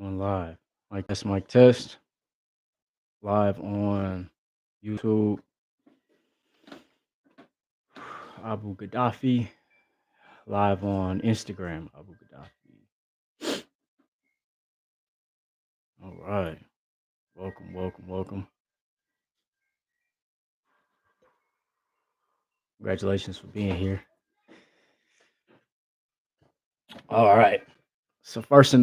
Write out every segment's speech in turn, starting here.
On live. Mic test. Live on YouTube. Abu Gaddafi. Live on Instagram. Abu Gaddafi. All right. Welcome. Congratulations for being here. All right. So first,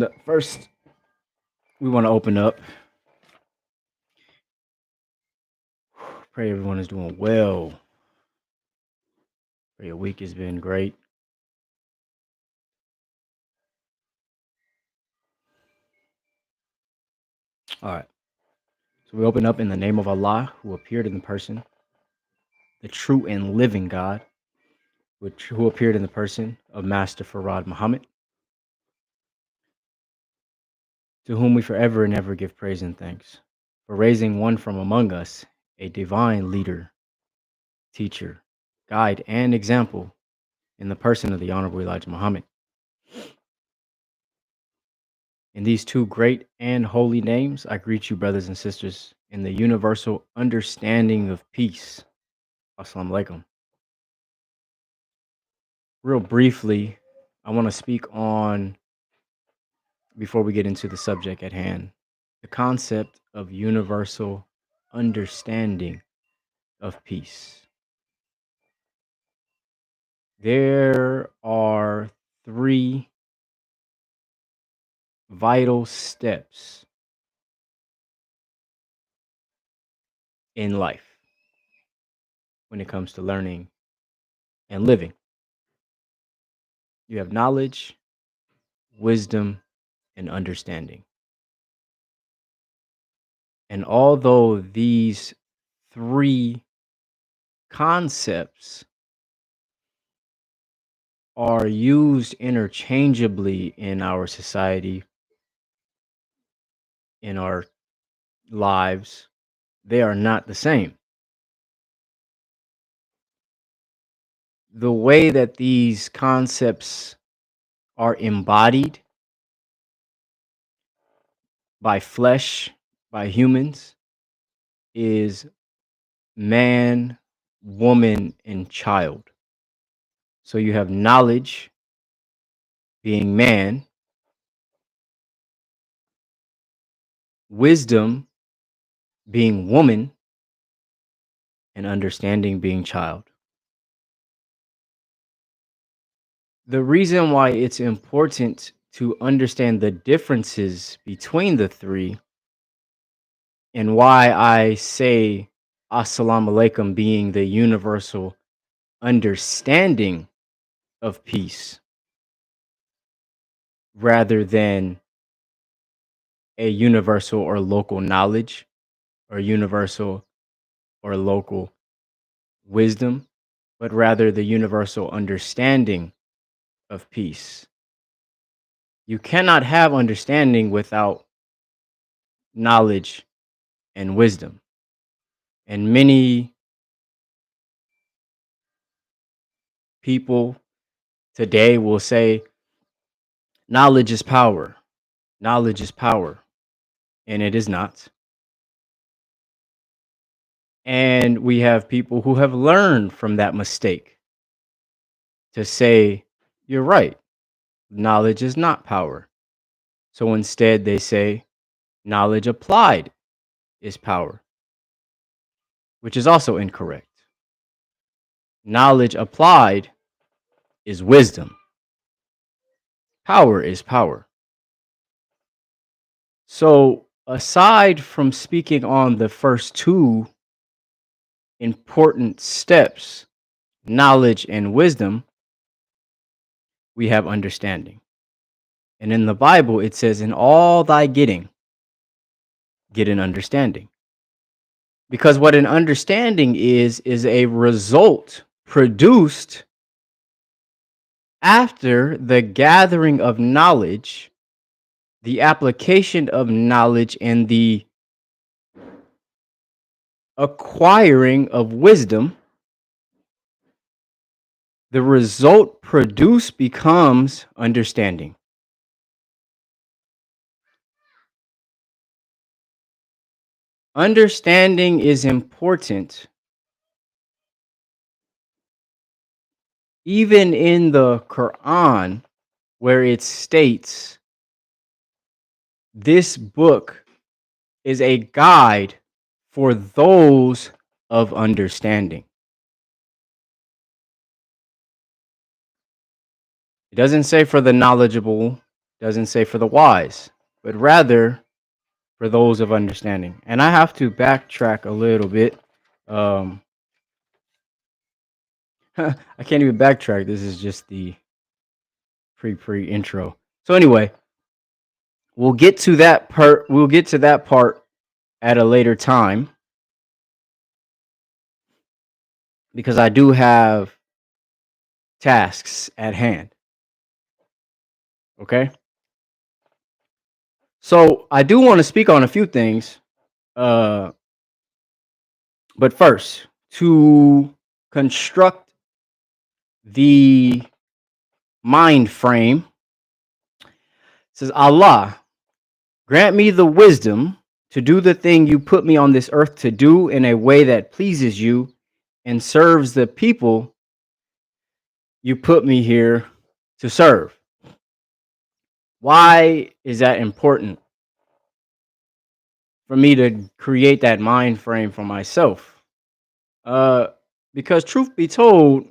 we want to open up. Pray everyone is doing well. Pray your week has been great. All right. So we open up in the name of Allah, who appeared in the person, the true and living God, who appeared in the person of Master Farad Muhammad, to whom we forever and ever give praise and thanks, for raising one from among us, a divine leader, teacher, guide, and example in the person of the Honorable Elijah Muhammad. In these two great and holy names, I greet you, brothers and sisters, in the universal understanding of peace. Assalamu alaikum. Real briefly, I want to speak on, before we get into the subject at hand, the concept of universal understanding of peace. There are three vital steps in life when it comes to learning and living. You have knowledge, wisdom, and understanding. And although these three concepts are used interchangeably in our society, in our lives, they are not the same. The way that these concepts are embodied by flesh, by humans, is man, woman, and child. So you have knowledge being man, wisdom being woman, and understanding being child. The reason why it's important to understand the differences between the three, and why I say Assalamu alaikum being the universal understanding of peace rather than a universal or local knowledge or universal or local wisdom, but rather the universal understanding of peace. You cannot have understanding without knowledge and wisdom. And many people today will say, knowledge is power. Knowledge is power. And it is not. And we have people who have learned from that mistake to say, you're right. Knowledge is not power. So instead they say, knowledge applied is power, which is also incorrect. Knowledge applied is wisdom. Power is power. So aside from speaking on the first two important steps, knowledge and wisdom, we have understanding. And in the Bible, it says, in all thy getting, get an understanding. Because what an understanding is a result produced after the gathering of knowledge, the application of knowledge, and the acquiring of wisdom. The result produced becomes understanding. Understanding is important. Even in the Quran, where it states, this book is a guide for those of understanding. It doesn't say for the knowledgeable, doesn't say for the wise, but rather for those of understanding. And I have to backtrack a little bit. Um, I can't even backtrack. This is just the pre intro. So anyway, we'll get to that part. We'll get to that part at a later time because I do have tasks at hand. Okay. So I do want to speak on a few things. Uh, but first, to construct the mind frame, says Allah, grant me the wisdom to do the thing you put me on this earth to do in a way that pleases you and serves the people you put me here to serve. Why is that important for me to create that mind frame for myself? Because truth be told,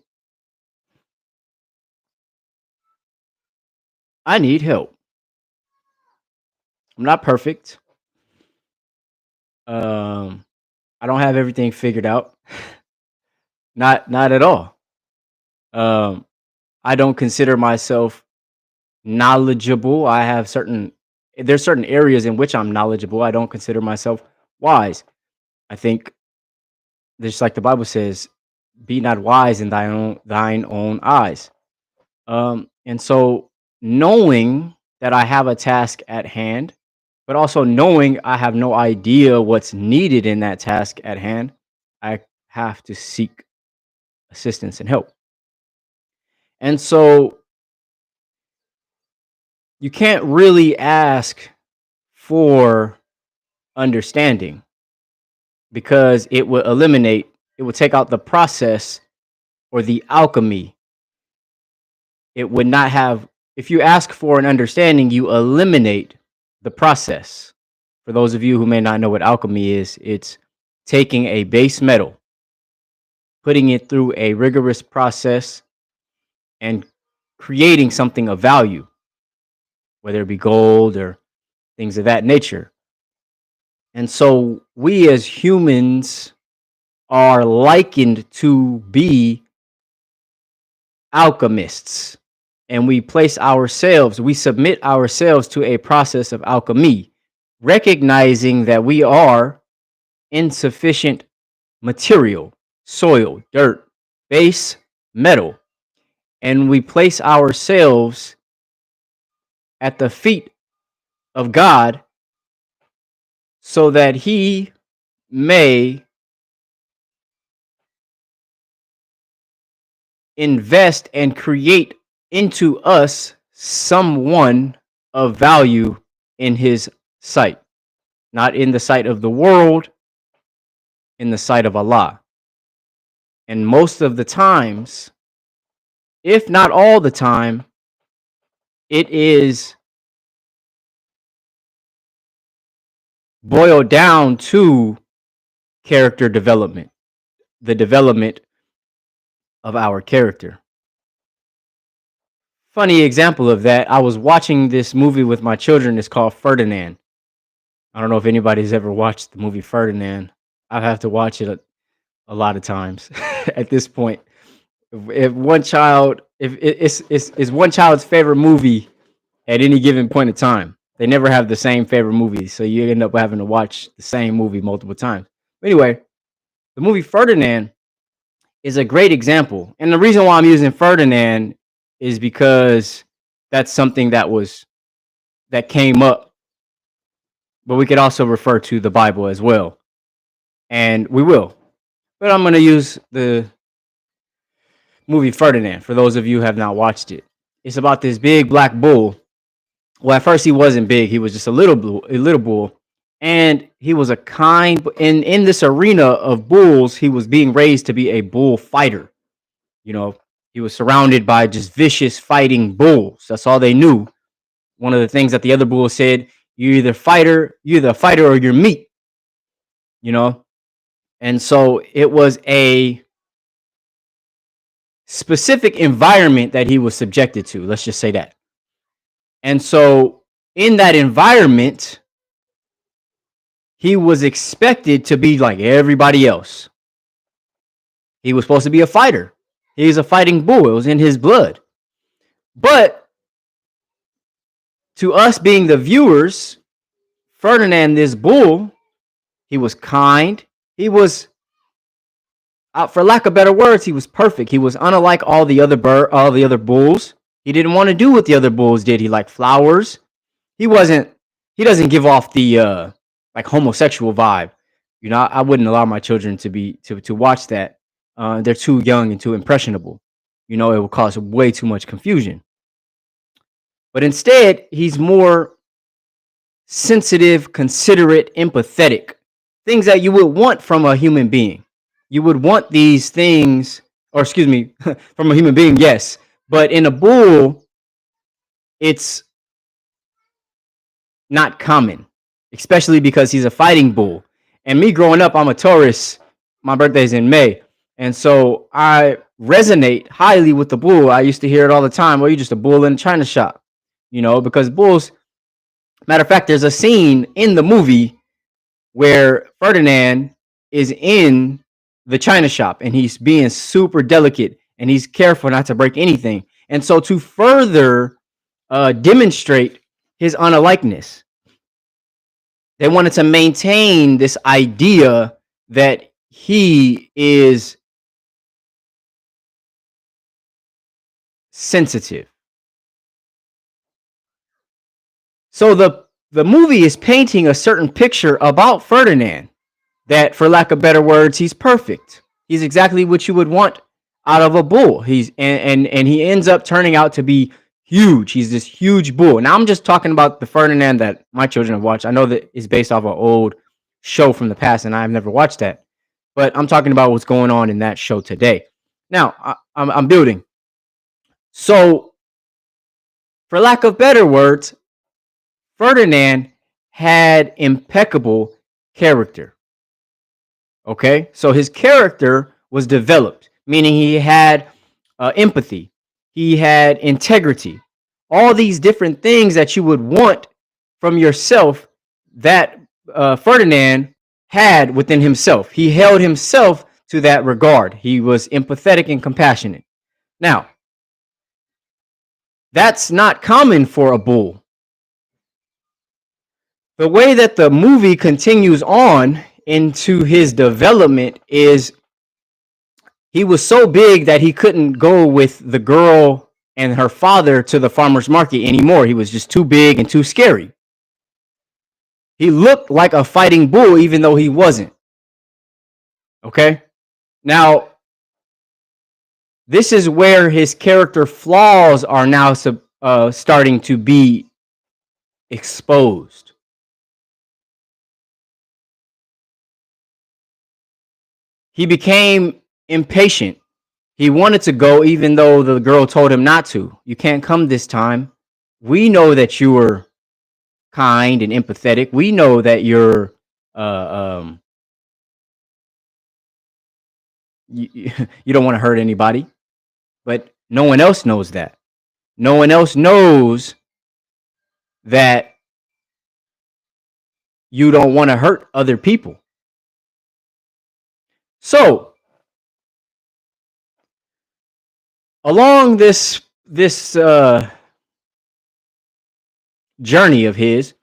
I need help. I'm not perfect. Um, I don't have everything figured out. Not at all. Um, I don't consider myself knowledgeable. There's certain areas in which I'm knowledgeable. I don't consider myself wise. I think just like the Bible says, be not wise in thine own eyes. And so knowing that I have a task at hand, but also knowing I have no idea what's needed in that task at hand, I have to seek assistance and help. And so you can't really ask for understanding because it would take out the process or the alchemy. It would not have, if you ask for an understanding, you eliminate the process. For those of you who may not know what alchemy is, it's taking a base metal, putting it through a rigorous process, and creating something of value, whether it be gold or things of that nature. And so we as humans are likened to be alchemists. And we submit ourselves to a process of alchemy, recognizing that we are insufficient material, soil, dirt, base, metal. And we place ourselves at the feet of God so that He may invest and create into us someone of value in His sight, not in the sight of the world, in the sight of Allah. And most of the times, if not all the time, it is boiled down to character development, the development of our character. Funny example of that, I was watching this movie with my children. It's called Ferdinand. I don't know if anybody's ever watched the movie Ferdinand. I have to watch it a lot of times at this point. If one child, if it's one child's favorite movie at any given point in time, they never have the same favorite movie, so you end up having to watch the same movie multiple times. But anyway, the movie Ferdinand is a great example, and the reason why I'm using Ferdinand is because that's something that came up, but we could also refer to the Bible as well, and we will. But I'm going to use the movie Ferdinand for those of you who have not watched it. It's about this big black bull. Well, at first he wasn't big; he was just a little bull, and a kind in this arena of bulls. He was being raised to be a bull fighter. You know, he was surrounded by just vicious fighting bulls. That's all they knew. One of the things that the other bulls said, you're either a fighter or you're meat, you know? And so it was a specific environment that he was subjected to. Let's just say that. And so in that environment, he was expected to be like everybody else. He was supposed to be a fighter. He's a fighting bull. It was in his blood. But to us being the viewers, Ferdinand, this bull, he was kind. He was, for lack of better words, he was perfect. He was unlike all the other bulls. He didn't want to do what the other bulls did. He liked flowers. He doesn't give off the like homosexual vibe. You know, I wouldn't allow my children to watch that. They're too young and too impressionable. You know, it will cause way too much confusion. But instead, he's more sensitive, considerate, empathetic. Things that you would want from a human being. You would want these things, or excuse me, from a human being, yes. But in a bull, it's not common, especially because he's a fighting bull. And me growing up, I'm a Taurus. My birthday's in May. And so I resonate highly with the bull. I used to hear it all the time. Well, you're just a bull in a china shop, you know, because bulls, matter of fact, there's a scene in the movie where Ferdinand is in the china shop and he's being super delicate and he's careful not to break anything. And so to further demonstrate his unlikeness, they wanted to maintain this idea that he is sensitive. So the movie is painting a certain picture about Ferdinand that, for lack of better words, he's perfect. He's exactly what you would want out of a bull. He's and he ends up turning out to be huge. He's this huge bull. Now I'm just talking about the Ferdinand that my children have watched. I know that it's based off an old show from the past, and I've never watched that. But I'm talking about what's going on in that show today. Now I'm building. So, for lack of better words, Ferdinand had impeccable character. Okay, so his character was developed, meaning he had empathy, he had integrity, all these different things that you would want from yourself that Ferdinand had within himself. He held himself to that regard. He was empathetic and compassionate. Now, that's not common for a bull. The way that the movie continues on into his development is he was so big that he couldn't go with the girl and her father to the farmer's market anymore. He was just too big and too scary. He looked like a fighting bull, even though he wasn't. Okay? Now, this is where his character flaws are now starting to be exposed. He became impatient. He wanted to go even though the girl told him not to. You can't come this time. We know that you were kind and empathetic. We know that you're you don't want to hurt anybody. But no one else knows that. No one else knows that you don't want to hurt other people. So, along this journey of his,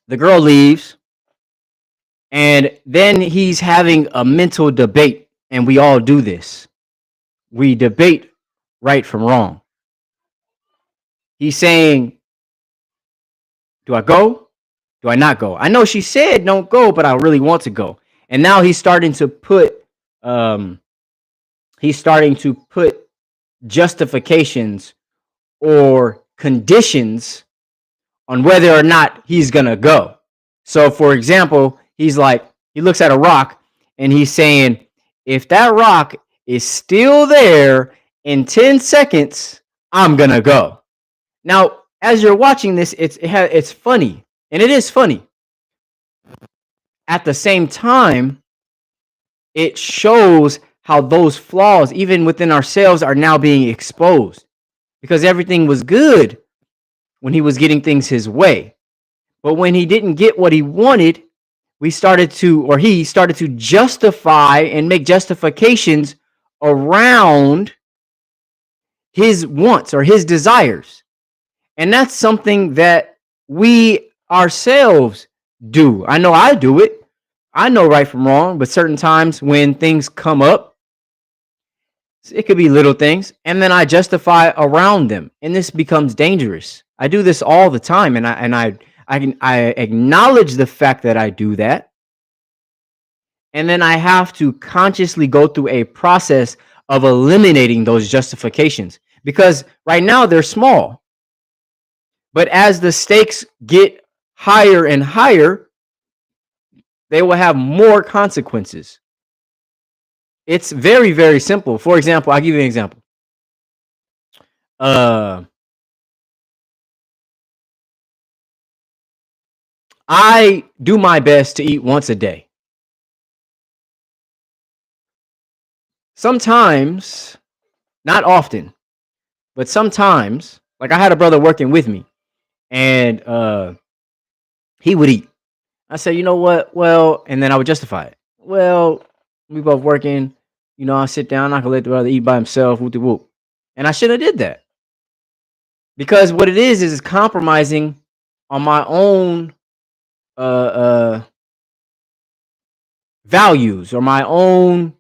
the girl leaves, and then he's having a mental debate, and we all do this. We debate right from wrong. He's saying, do I go? Do I not go? I know she said don't go, but I really want to go. And now he's starting to put justifications or conditions on whether or not he's gonna go. So, for example, he's like, he looks at a rock and he's saying, if that rock is still there in 10 seconds, I'm gonna go. Now, as you're watching this, it's funny, and it is funny. At the same time, it shows how those flaws, even within ourselves, are now being exposed because everything was good when he was getting things his way. But when he didn't get what he wanted, he started to justify and make justifications around his wants or his desires. And that's something that we ourselves do. I know I do it. I know right from wrong, but certain times when things come up, it could be little things, and then I justify around them, and this becomes dangerous. I do this all the time, and I acknowledge the fact that I do that, and then I have to consciously go through a process of eliminating those justifications because right now they're small. But as the stakes get higher and higher, they will have more consequences. It's very, very simple. For example, I'll give you an example. I do my best to eat once a day. Sometimes, not often, but sometimes, like I had a brother working with me, and he would eat. I said, you know what? Well, and then I would justify it. Well, we both working. You know, I sit down. I can let the brother eat by himself. Whoop de whoop. And I should have did that because what it is compromising on my own values or my own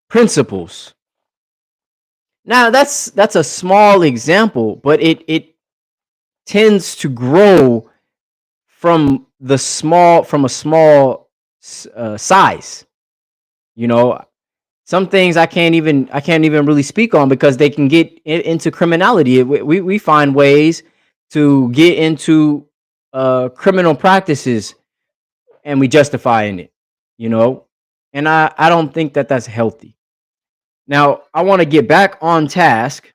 principles. Now that's a small example, but it tends to grow from a small size. You know, some things I can't even really speak on because they can get into criminality. We find ways to get into criminal practices and we justify in it, you know, and I don't think that that's healthy. Now I want to get back on task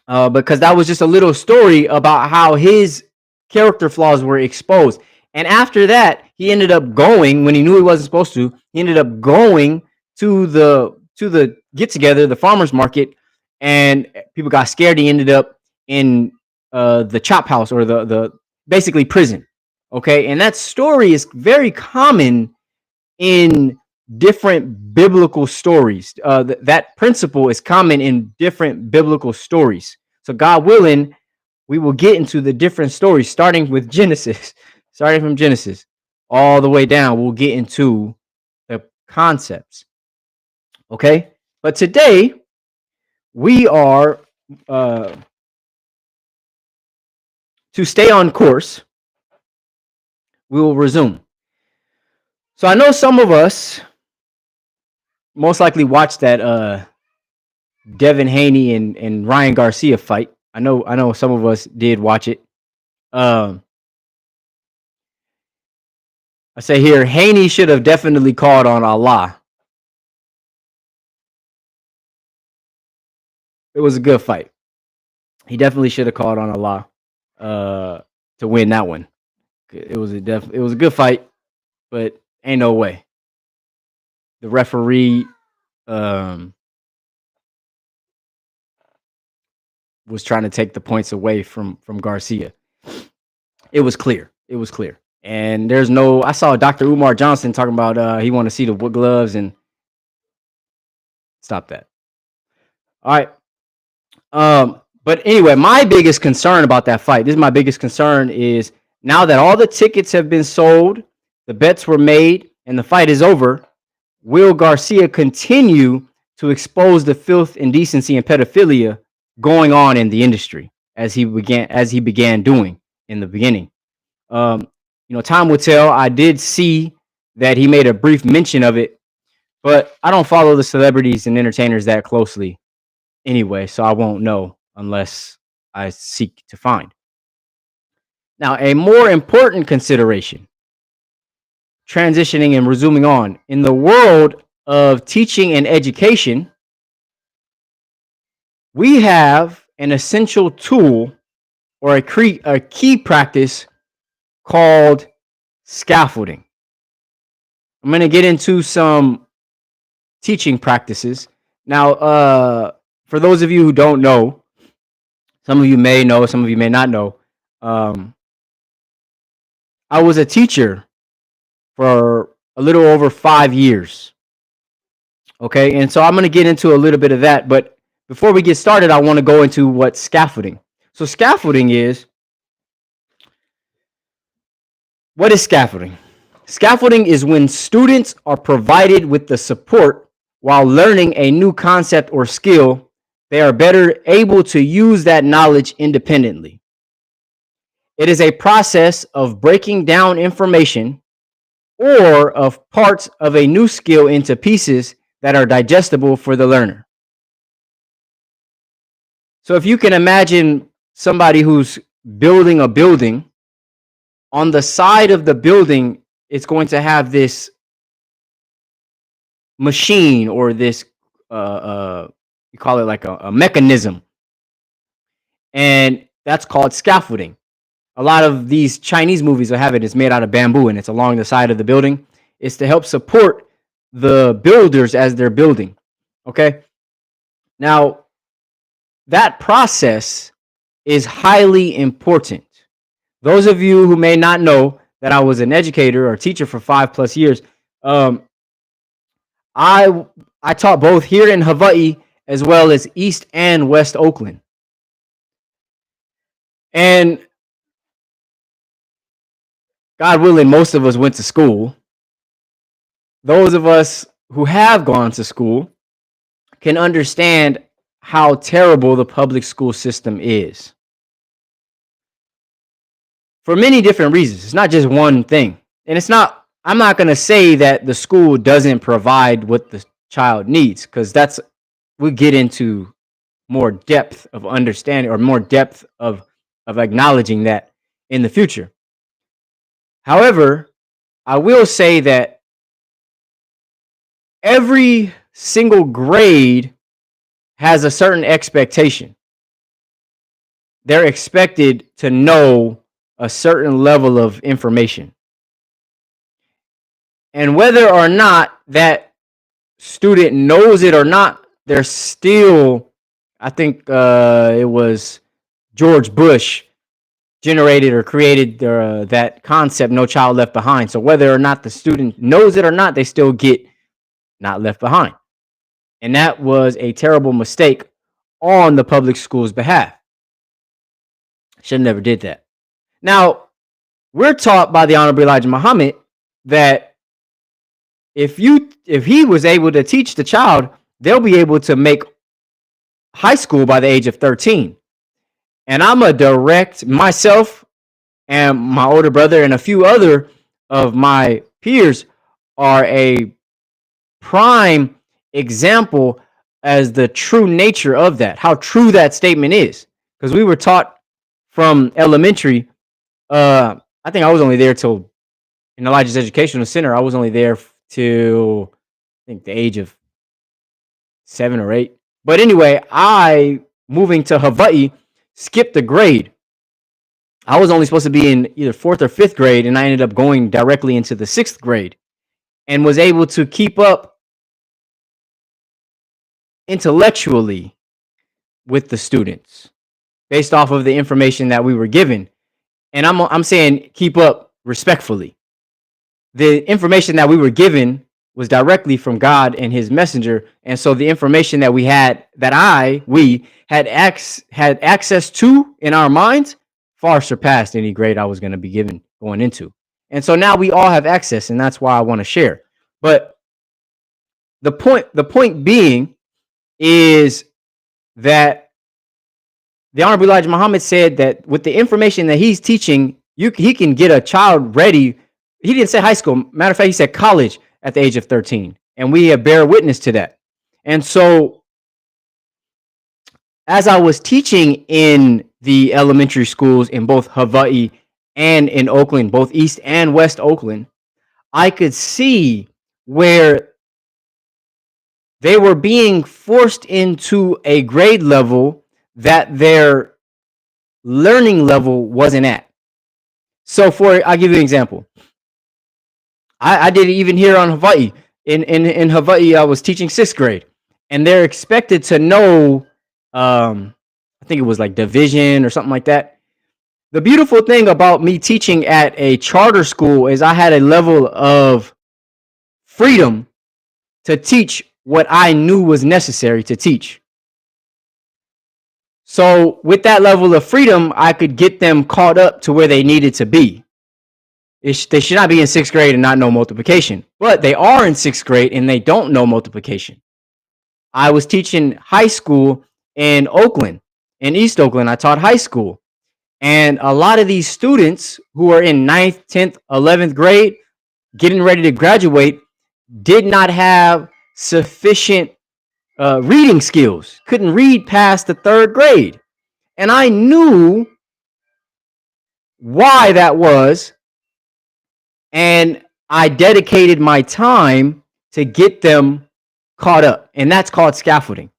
because that was just a little story about how his character flaws were exposed. And after that, he ended up going when he knew he wasn't supposed to. He ended up going to the get together, the farmers market, and people got scared. He ended up in the chop house or the basically prison. Okay, and that story is very common in different biblical stories. That principle is common in different biblical stories. So, God willing, we will get into the different stories, starting with Genesis, starting from Genesis, all the way down. We'll get into the concepts. Okay, but today we are to stay on course. We will resume. So I know some of us most likely watched that Devin Haney and Ryan Garcia fight. I know some of us did watch it. I say here, Haney should have definitely called on Allah. It was a good fight. He definitely should have called on Allah to win that one. It was a good fight, but ain't no way. The referee was trying to take the points away from Garcia. It was clear. It was clear. And there's no. I saw Dr. Umar Johnson talking about he want to see the wood gloves and stop that. All right. But anyway, my biggest concern about that fight. This is my biggest concern is now that all the tickets have been sold, the bets were made, and the fight is over. Will Garcia continue to expose the filth, indecency, and pedophilia going on in the industry as he began doing in the beginning? Time will tell. I did see that he made a brief mention of it, but I don't follow the celebrities and entertainers that closely anyway, so I won't know unless I seek to find. Now, a more important consideration transitioning and resuming on. In the world of teaching and education, we have an essential tool or a key practice called scaffolding. I'm going to get into some teaching practices. Now, for those of you who don't know, some of you may know, some of you may not know, I was a teacher for a little over 5 years. Okay, and so I'm going to get into a little bit of that. But before we get started, I want to go into what scaffolding. So scaffolding is, what is scaffolding? Scaffolding is when students are provided with the support while learning a new concept or skill. They are better able to use that knowledge independently. It is a process of breaking down information or of parts of a new skill into pieces that are digestible for the learner. So if you can imagine somebody who's building a building, on the side of the building, it's going to have this machine or this, you call it like a mechanism. And that's called scaffolding. A lot of these Chinese movies will have it. It's made out of bamboo and it's along the side of the building. It's to help support the builders as they're building. Okay. Now, that process is highly important. Those of you who may not know that I was an educator or teacher for 5+ years, I taught both here in Hawaii as well as East and West Oakland. And God willing, most of us went to school. Those of us who have gone to school can understand how terrible the public school system is. For many different reasons. It's not just one thing. And I'm not going to say that the school doesn't provide what the child needs, because we get into more depth of understanding or more depth of acknowledging that in the future. However, I will say that every single grade has a certain expectation. They're expected to know a certain level of information. And whether or not that student knows it or not, they're still, I think it was George Bush generated or created that concept, no child left behind. So whether or not the student knows it or not, they still get not left behind. And that was a terrible mistake on the public school's behalf. Should have never did that. Now, we're taught by the Honorable Elijah Muhammad that if he was able to teach the child, they'll be able to make high school by the age of 13. And I'm a direct, myself and my older brother and a few other of my peers are a prime example as the true nature of that, how true that statement is. Because we were taught from elementary, I think I was only there till, in Elijah's Educational Center, I was only there till, I think, the age of 7 or 8. But anyway, moving to Hawaii, skipped a grade. I was only supposed to be in either 4th or 5th grade, and I ended up going directly into the 6th grade and was able to keep up intellectually with the students based off of the information that we were given. And I'm saying keep up respectfully. The information that we were given was directly from God and his messenger. And so the information that we had had access to in our minds far surpassed any grade I was going to be given going into. And so now we all have access, and that's why I want to share. But the point being is that the Honorable Elijah Muhammad said that with the information that he's teaching, he can get a child ready. He didn't say high school. Matter of fact, he said college at the age of 13. And we bear witness to that. And so as I was teaching in the elementary schools in both Hawaii and in Oakland, both East and West Oakland, I could see where they were being forced into a grade level that their learning level wasn't at. So I'll give you an example. I did it even here on Hawaii. In Hawaii, I was teaching sixth grade, and they're expected to know, I think it was like division or something like that. The beautiful thing about me teaching at a charter school is I had a level of freedom to teach what I knew was necessary to teach. So with that level of freedom, I could get them caught up to where they needed to be. They should not be in sixth grade and not know multiplication, but they are in sixth grade and they don't know multiplication. I was teaching high school in Oakland, in East Oakland. I taught high school. And a lot of these students who are in 9th, 10th, 11th grade, getting ready to graduate, did not have sufficient reading skills, couldn't read past the 3rd grade. And I knew why that was. And I dedicated my time to get them caught up. And that's called scaffolding.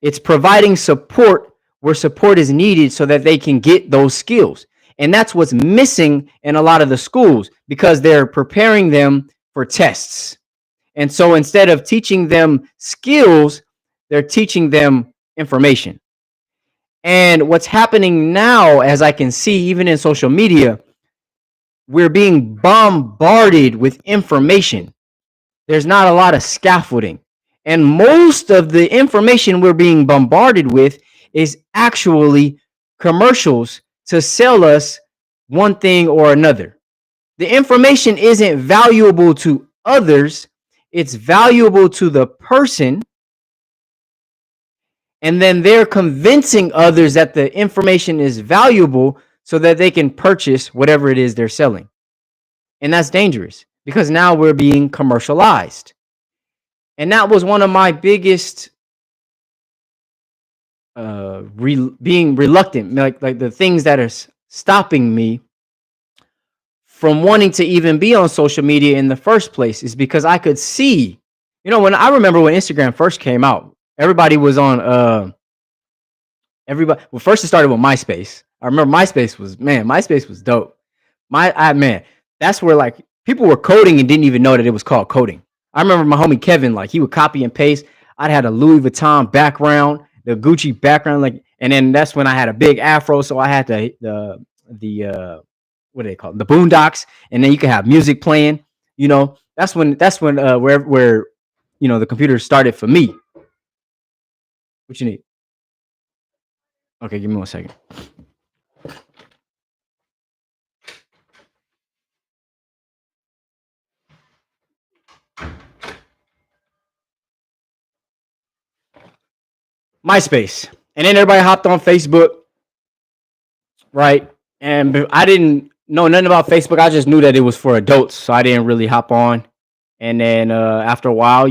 It's providing support where support is needed so that they can get those skills. And that's what's missing in a lot of the schools because they're preparing them for tests. And so instead of teaching them skills, they're teaching them information. And what's happening now, as I can see, even in social media, we're being bombarded with information. There's not a lot of scaffolding. And most of the information we're being bombarded with is actually commercials to sell us one thing or another. The information isn't valuable to others, it's valuable to the person. And then they're convincing others that the information is valuable so that they can purchase whatever it is they're selling. And that's dangerous because now we're being commercialized. And that was one of my biggest being reluctant, like the things that are stopping me from wanting to even be on social media in the first place is because I could see, when I remember when Instagram first came out, everybody was on first it started with MySpace. I remember MySpace was dope. Man, that's where like people were coding and didn't even know that it was called coding. I remember my homie Kevin, like he would copy and paste. I'd had a Louis Vuitton background, the Gucci background, and then that's when I had a big afro, so I had the what do they call it? The Boondocks, and then you could have music playing. That's when where the computer started for me. What you need? Okay, give me 1 second. MySpace, and then everybody hopped on Facebook, right? And I didn't know nothing about Facebook. I just knew that it was for adults, so I didn't really hop on. And then after a while,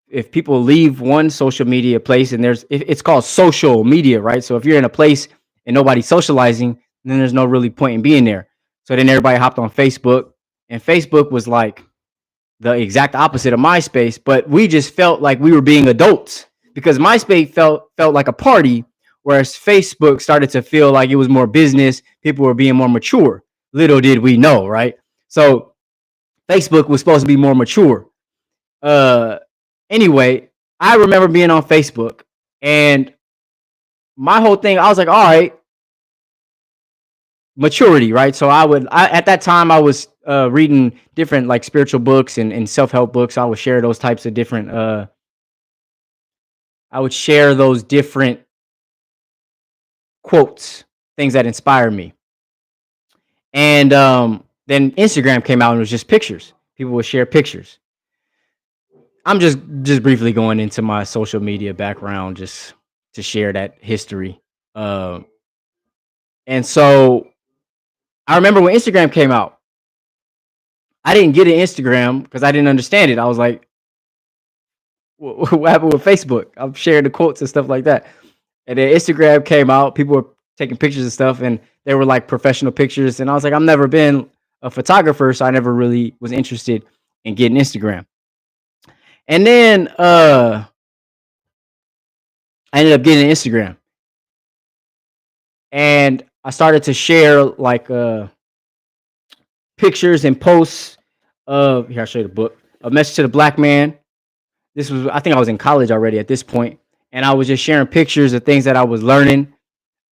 if people leave one social media place and it's called social media, right? So if you're in a place and nobody's socializing, then there's no really point in being there. So then everybody hopped on Facebook, and Facebook was like the exact opposite of MySpace, but we just felt like we were being adults because MySpace felt like a party, whereas Facebook started to feel like it was more business. People were being more mature. Little did we know, right? So Facebook was supposed to be more mature. Anyway, I remember being on Facebook, and my whole thing, I was like, all right, maturity, right? So at that time I was reading different like spiritual books and self-help books. I would share those types of different quotes, things that inspire me. And then Instagram came out and it was just pictures. People would share pictures. I'm just briefly going into my social media background just to share that history. And so I remember when Instagram came out, I didn't get an Instagram because I didn't understand it. I was like, what happened with Facebook? I'm sharing the quotes and stuff like that. And then Instagram came out, people were taking pictures and stuff, and they were like professional pictures. And I was like, I've never been a photographer, so I never really was interested and getting Instagram. And then I ended up getting Instagram, and I started to share like pictures and posts of, here, I'll show you the book, A Message to the Black Man. This was, I think I was in college already at this point, and I was just sharing pictures of things that I was learning,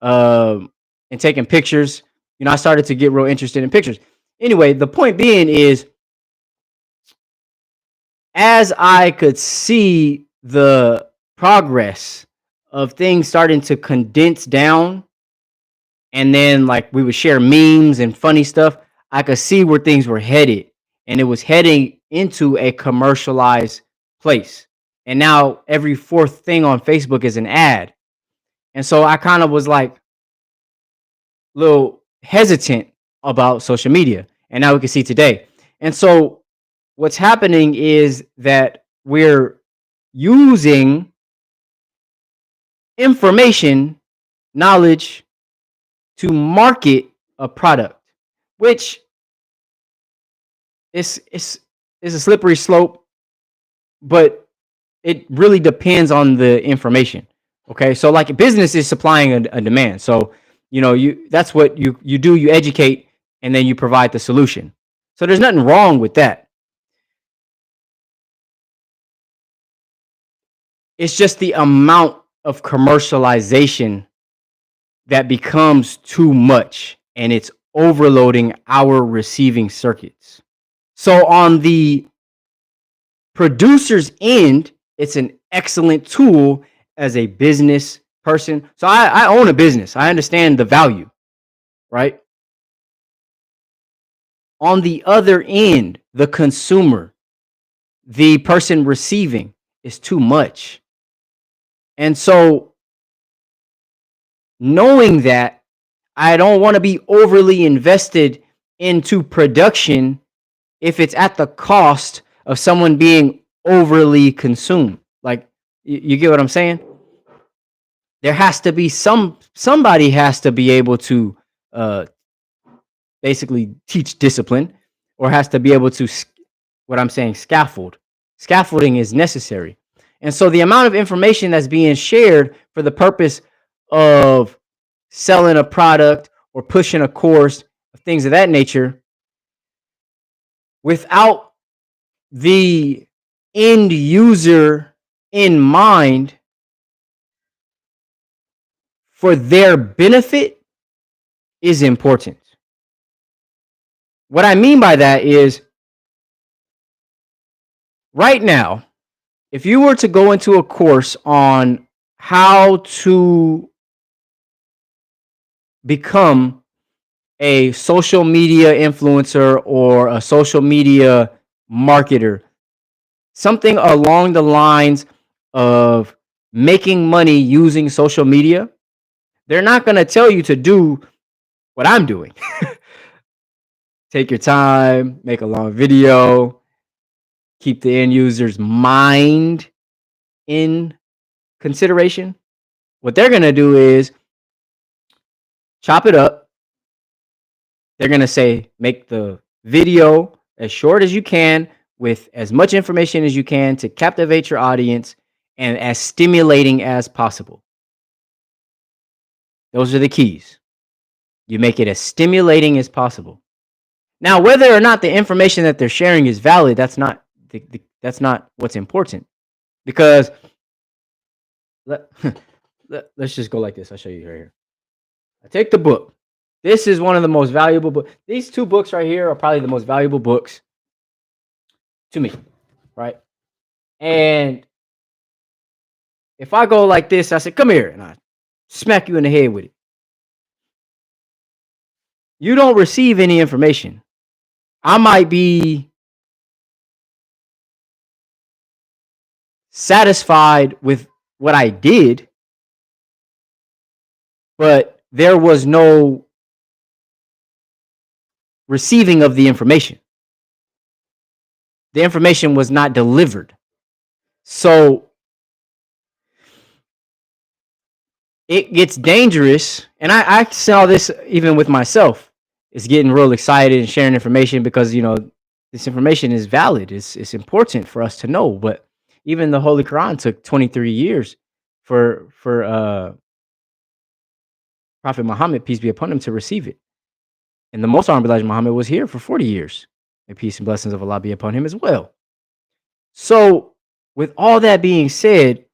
and taking pictures. You know, I started to get real interested in pictures. Anyway, the point being is, as I could see the progress of things starting to condense down, and then like we would share memes and funny stuff, I could see where things were headed, and it was heading into a commercialized place. And now every fourth thing on Facebook is an ad. And so I kind of was like a little hesitant about social media. And now we can see today. And so what's happening is that we're using information, knowledge to market a product, which is a slippery slope, but it really depends on the information. Okay, so like business is supplying a demand. So you know, that's what you do. You educate, and then you provide the solution. So there's nothing wrong with that. It's just the amount of commercialization that becomes too much, and it's overloading our receiving circuits. So on the producer's end, it's an excellent tool as a business person. So I own a business. I understand the value, right? On the other end, the consumer, the person receiving, is too much. And so knowing that, I don't want to be overly invested into production if it's at the cost of someone being overly consumed. Like, you get what I'm saying? There has to be somebody has to be able to basically teach discipline, or has to be able to, what I'm saying, scaffolding is necessary. And so the amount of information that's being shared for the purpose of selling a product or pushing a course, things of that nature, without the end user in mind for their benefit, is important. What I mean by that is, right now, if you were to go into a course on how to become a social media influencer or a social media marketer, something along the lines of making money using social media, they're not going to tell you to do what I'm doing. Take your time, make a long video, keep the end user's mind in consideration. What they're going to do is chop it up. They're going to say, make the video as short as you can with as much information as you can to captivate your audience, and as stimulating as possible. Those are the keys. You make it as stimulating as possible. Now, whether or not the information that they're sharing is valid, that's not what's important. Because let's just go like this. I'll show you right here. I take the book. This is one of the most valuable books. These two books right here are probably the most valuable books to me, right? And if I go like this, I say, come here, and I smack you in the head with it. You don't receive any information. I might be satisfied with what I did, but there was no receiving of the information. The information was not delivered. So it gets dangerous. And I saw this even with myself. It's getting real excited and sharing information because, you know, this information is valid. It's important for us to know. But even the Holy Quran took 23 years for Prophet Muhammad, peace be upon him, to receive it. And the most honorable Elijah Muhammad was here for 40 years. And peace and blessings of Allah be upon him as well. So, with all that being said,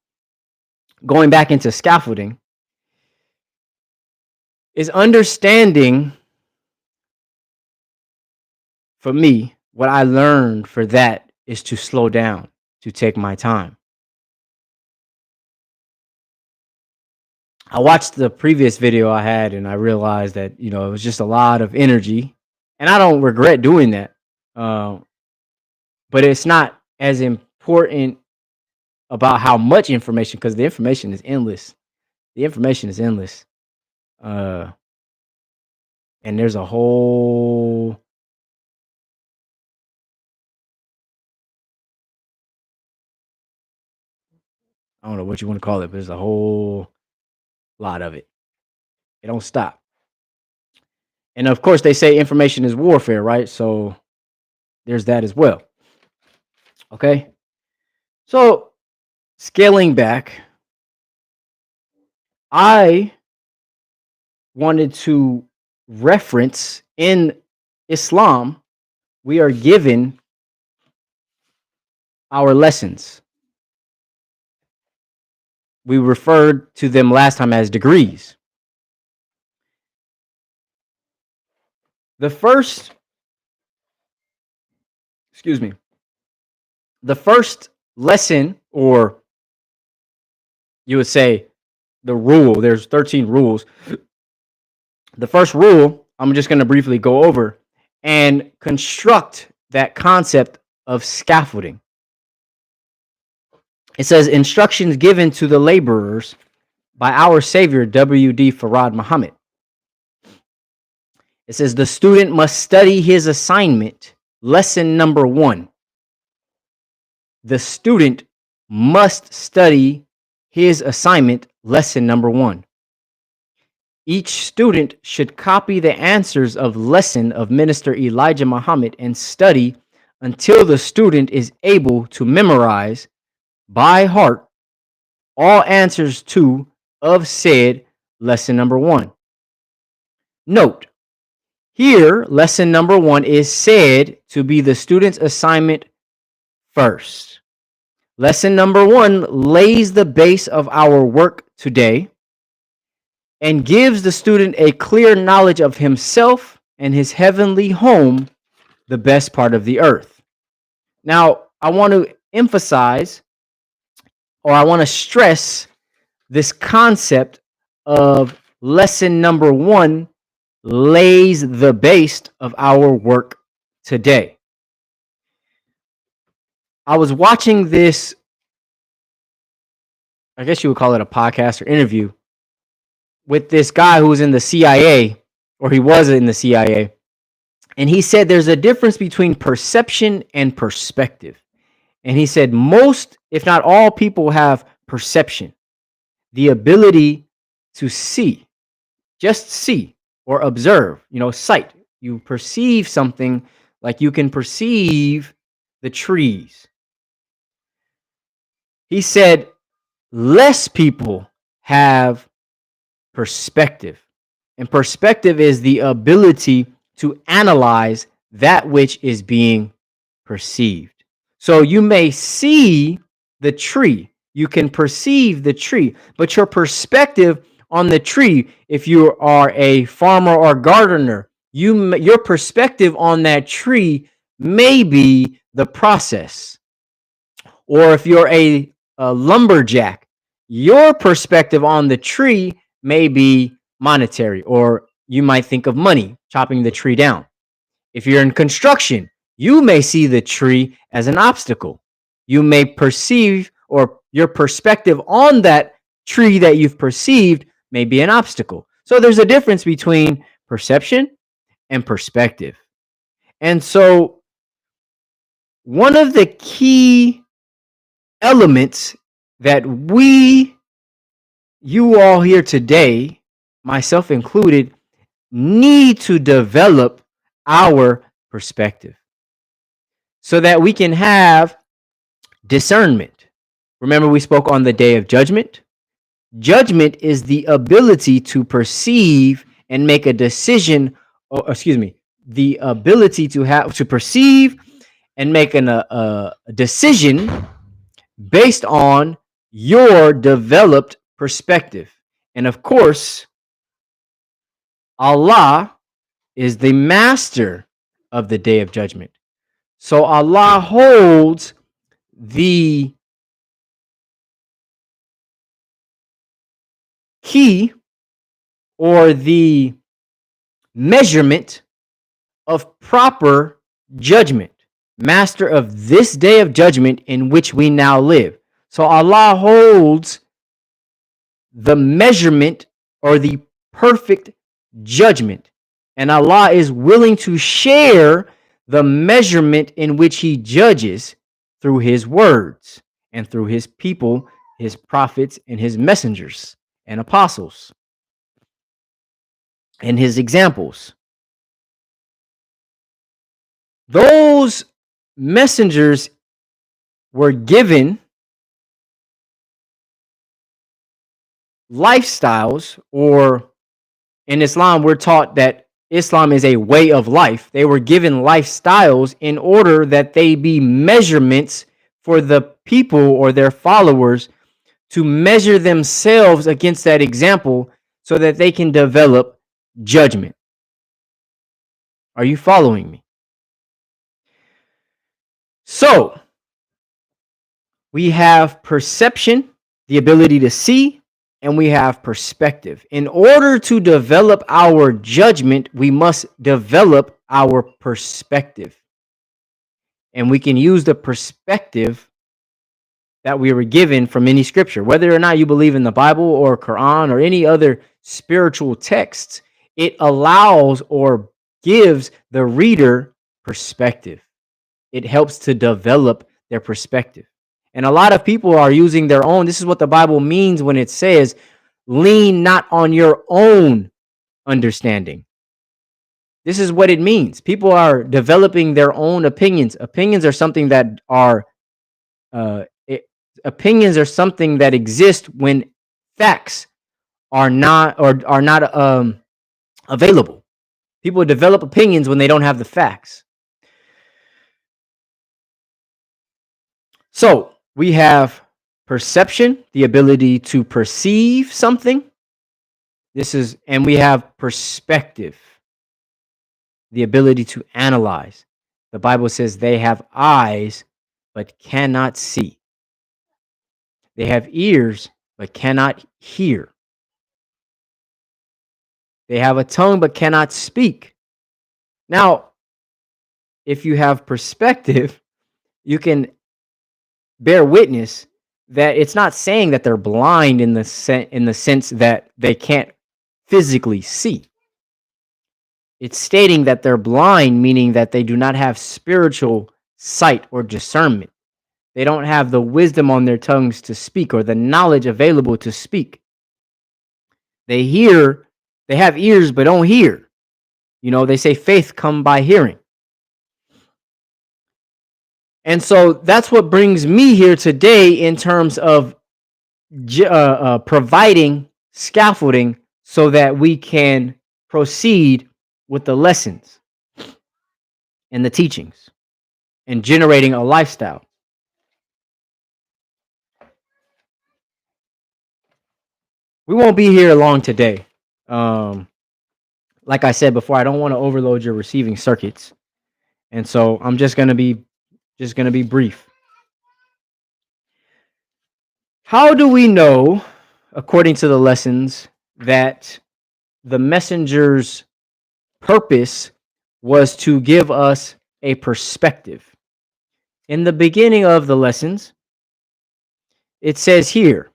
going back into scaffolding, is understanding, for me, what I learned for that is to slow down, to take my time. I watched the previous video I had and I realized that, it was just a lot of energy, and I don't regret doing that. But it's not as important about how much information, because the information is endless. The information is endless. And there's a whole I don't know what you want to call it, but there's a whole lot of it. It don't stop. And of course, they say information is warfare, right? So there's that as well. Okay. So scaling back, I wanted to reference in Islam, we are given our lessons. We referred to them last time as degrees. The first lesson, or you would say the rule, there's 13 rules. The first rule, I'm just going to briefly go over and construct that concept of scaffolding. It says, instructions given to the laborers by our Savior, W.D. Farad Muhammad. It says, the student must study his assignment. Lesson number 1. The student must study his assignment. Lesson number 1. Each student should copy the answers of lesson of Minister Elijah Muhammad and study until the student is able to memorize by heart all answers to of said lesson number 1. Note, here lesson number 1 is said to be the student's assignment first. Lesson number 1 lays the base of our work today and gives the student a clear knowledge of himself and his heavenly home, the best part of the earth. Now, I want to emphasize, or I want to stress, this concept of lesson number 1 lays the base of our work today. I was watching this, I guess you would call it a podcast or interview, with this guy who was in the CIA, or he was in the CIA, and he said there's a difference between perception and perspective. And he said most, if not all, people have perception, the ability to see, just see or observe, sight. You perceive something, like you can perceive the trees. He said less people have perspective. And perspective is the ability to analyze that which is being perceived. So you may see the tree, you can perceive the tree, but your perspective on the tree, if you are a farmer or gardener, your perspective on that tree may be the process. Or if you're a lumberjack, your perspective on the tree may be monetary, or you might think of money, chopping the tree down. If you're in construction, you may see the tree as an obstacle. You may perceive, or your perspective on that tree that you've perceived may be an obstacle. So there's a difference between perception and perspective. And so one of the key elements that you all here today, myself included, need to develop our perspective. so that we can have discernment. Remember, we spoke on the day of judgment. Judgment is the ability to perceive and make a decision, or excuse me, the ability to perceive and make a decision based on your developed perspective. And of course, Allah is the master of the day of judgment. So Allah holds the key or the measurement of proper judgment, master of this day of judgment in which we now live. So Allah holds the measurement or the perfect judgment, and Allah is willing to share the measurement in which he judges through his words and through his people, his prophets, and his messengers and apostles and his examples. Those messengers were given lifestyles, or in Islam, we're taught that Islam is a way of life. They were given lifestyles in order that they be measurements for the people or their followers to measure themselves against that example so that they can develop judgment. Are you following me? So, we have perception, the ability to see, and we have perspective. In order to develop our judgment, we must develop our perspective. And we can use the perspective that we were given from any scripture. Whether or not you believe in the Bible or Quran or any other spiritual texts, it allows or gives the reader perspective. It helps to develop their perspective. And a lot of people are using their own. This is what the Bible means when it says, lean not on your own understanding. This is what it means. People are developing their own opinions. Opinions are something that opinions are something that exist when facts are not available. People develop opinions when they don't have the facts. So we have perception, the ability to perceive something. And we have perspective, the ability to analyze. The Bible says they have eyes but cannot see. They have ears but cannot hear. They have a tongue but cannot speak. Now, if you have perspective, you can bear witness that it's not saying that they're blind in the sense that they can't physically see. It's stating that they're blind, meaning that they do not have spiritual sight or discernment. They don't have the wisdom on their tongues to speak or the knowledge available to speak. They have ears but don't hear. They say faith come by hearing. And so that's what brings me here today in terms of providing scaffolding so that we can proceed with the lessons and the teachings and generating a lifestyle. We won't be here long today. Like I said before, I don't want to overload your receiving circuits. And so I'm just going to be brief. How do we know, according to the lessons, that the messenger's purpose was to give us a perspective? In the beginning of the lessons, it says here,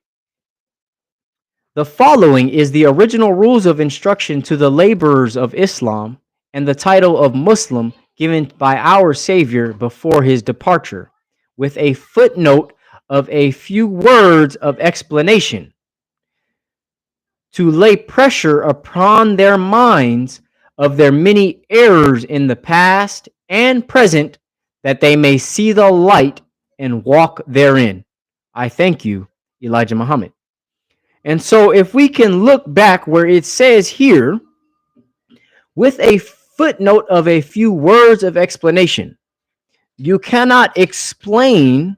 the following is the original rules of instruction to the laborers of Islam and the title of Muslim given by our Savior before his departure, with a footnote of a few words of explanation to lay pressure upon their minds of their many errors in the past and present, that they may see the light and walk therein. I thank you, Elijah Muhammad. And so if we can look back where it says here, with a footnote of a few words of explanation, you cannot explain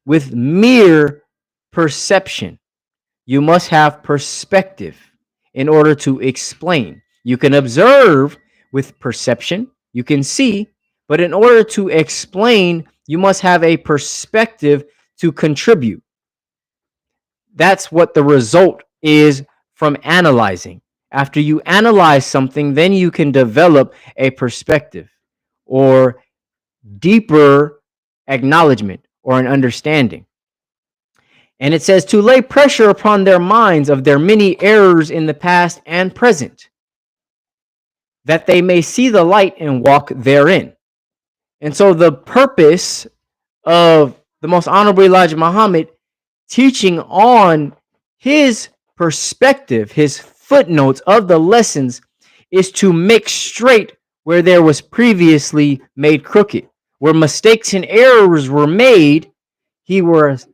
with mere perception. You must have perspective in order to explain. You can observe with perception, you can see, but in order to explain, you must have a perspective to contribute. That's what the result is from analyzing. After you analyze something, then you can develop a perspective or deeper acknowledgement or an understanding. And it says to lay pressure upon their minds of their many errors in the past and present, that they may see the light and walk therein. And so the purpose of the most honorable Elijah Muhammad teaching on his perspective, his footnotes of the lessons, is to make straight where there was previously made crooked. Where mistakes and errors were made, he was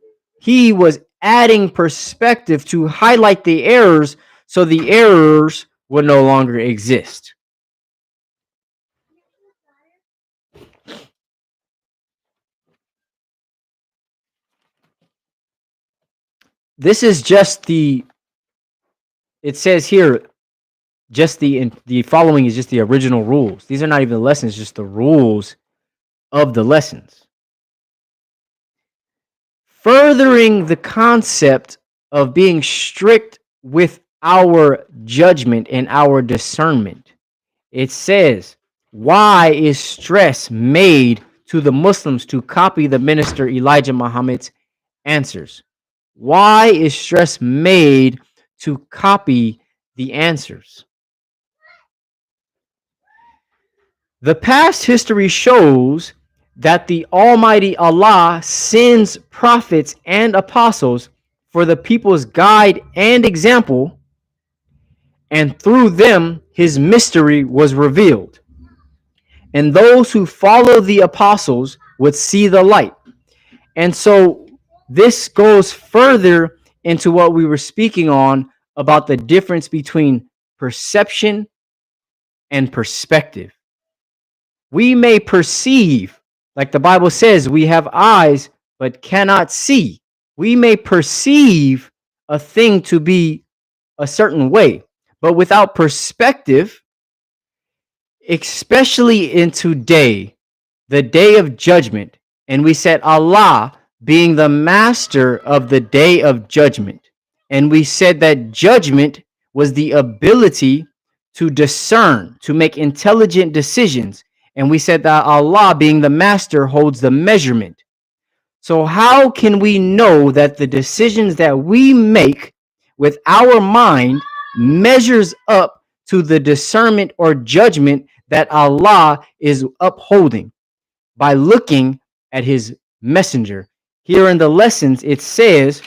adding perspective to highlight the errors so the errors would no longer exist. This is just it says here, just the following is just the original rules. These are not even the lessons, just the rules of the lessons. Furthering the concept of being strict with our judgment and our discernment, it says, why is stress made to the Muslims to copy the minister Elijah Muhammad's answers? Why is stress made to copy the answers? The past history shows that the Almighty Allah sends prophets and apostles for the people's guide and example, and through them his mystery was revealed. And those who follow the apostles would see the light. And so this goes further into what we were speaking on about the difference between perception and perspective. We may perceive, like the Bible says, we have eyes but cannot see. We may perceive a thing to be a certain way, but without perspective, especially in today, the day of judgment, and we said Allah being the master of the day of judgment, and we said that judgment was the ability to discern, to make intelligent decisions, and we said that Allah being the master holds the measurement. So how can we know that the decisions that we make with our mind measures up to the discernment or judgment that Allah is upholding? By looking at his messenger. Here in the lessons, it says,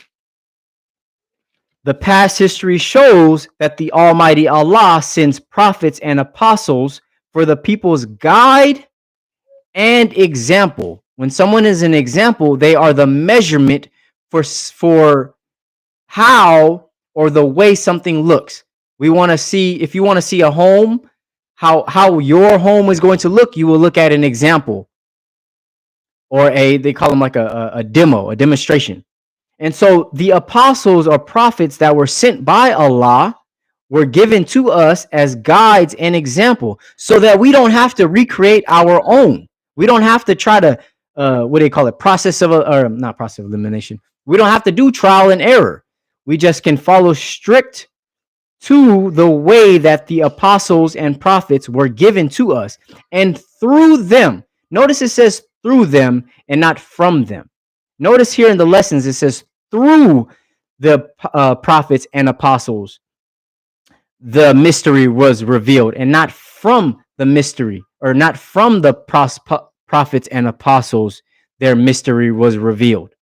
the past history shows that the Almighty Allah sends prophets and apostles for the people's guide and example. When someone is an example, they are the measurement for how or the way something looks. We want to see, if you want to see a home, how your home is going to look, you will look at an example, or they call them like a demo, a demonstration. And so the apostles or prophets that were sent by Allah were given to us as guides and example, so that we don't have to recreate our own. We don't have to try to what do they call it? Not process of elimination. We don't have to do trial and error. We just can follow strict to the way that the apostles and prophets were given to us. And through them, notice it says through them and not from them. Notice here in the lessons, it says through the prophets and apostles, the mystery was revealed, and not from the mystery, or not from the prophets and apostles, their mystery was revealed.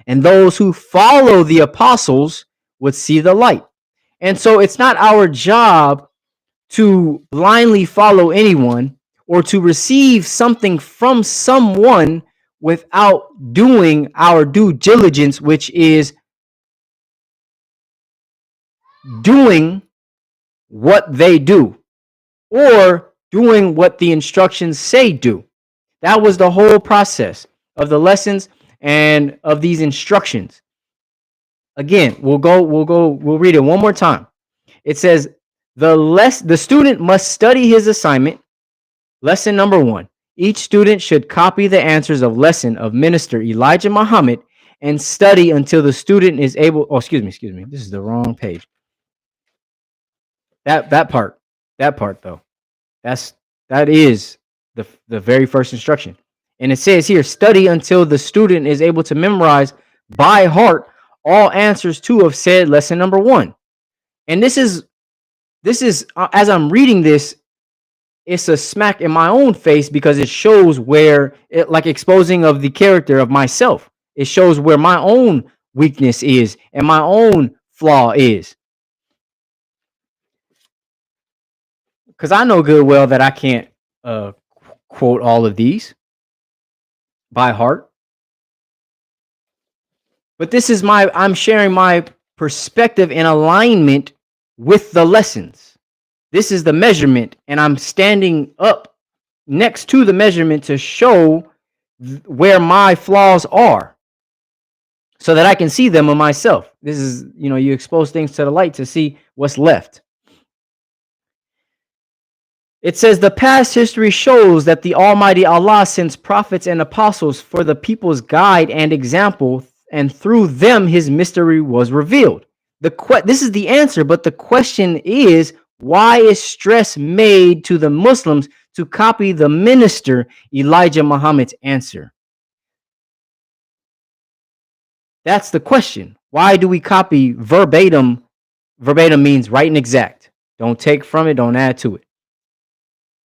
And those who follow the apostles would see the light. And so it's not our job to blindly follow anyone. or to receive something from someone without doing our due diligence, which is doing what they do or doing what the instructions say do. That was the whole process of the lessons and of these instructions. Again, we'll read it one more time. It says the student must study his assignment. Lesson number 1. Each student should copy the answers of lesson of Minister Elijah Muhammad and study until the student is able. Oh, excuse me. This is the wrong page. That part though. That is the very first instruction. And it says here, study until the student is able to memorize by heart all answers to of said lesson number 1. And this is as I'm reading this, it's a smack in my own face because it shows where it, like exposing of the character of myself. It shows where my own weakness is and my own flaw is. Because I know good well that I can't quote all of these by heart. But this is I'm sharing my perspective in alignment with the lessons. This is the measurement, and I'm standing up next to the measurement to show where my flaws are so that I can see them in myself. This is, you expose things to the light to see what's left. It says the past history shows that the Almighty Allah sends prophets and apostles for the people's guide and example, and through them his mystery was revealed. This is the answer, but the question is, why is stress made to the Muslims to copy the minister Elijah Muhammad's answer? That's the question. Why do we copy verbatim? Verbatim means right and exact. Don't take from it, don't add to it.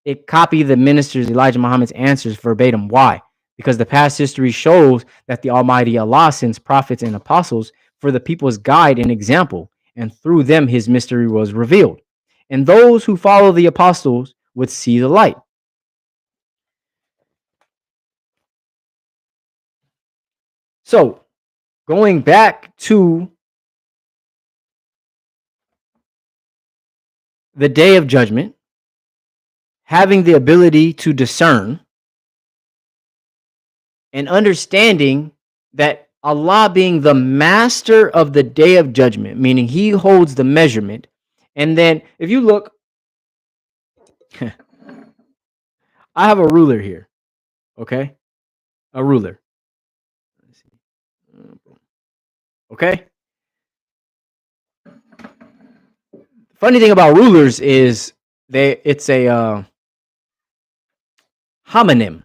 It copied the minister's Elijah Muhammad's answers verbatim. Why? Because the past history shows that the Almighty Allah sends prophets and apostles for the people's guide and example, and through them his mystery was revealed. And those who follow the apostles would see the light. So, going back to the day of judgment, having the ability to discern and understanding that Allah being the master of the day of judgment, meaning he holds the measurement. And then if you look, I have a ruler here, okay? A ruler. Okay? Funny thing about rulers is it's a homonym.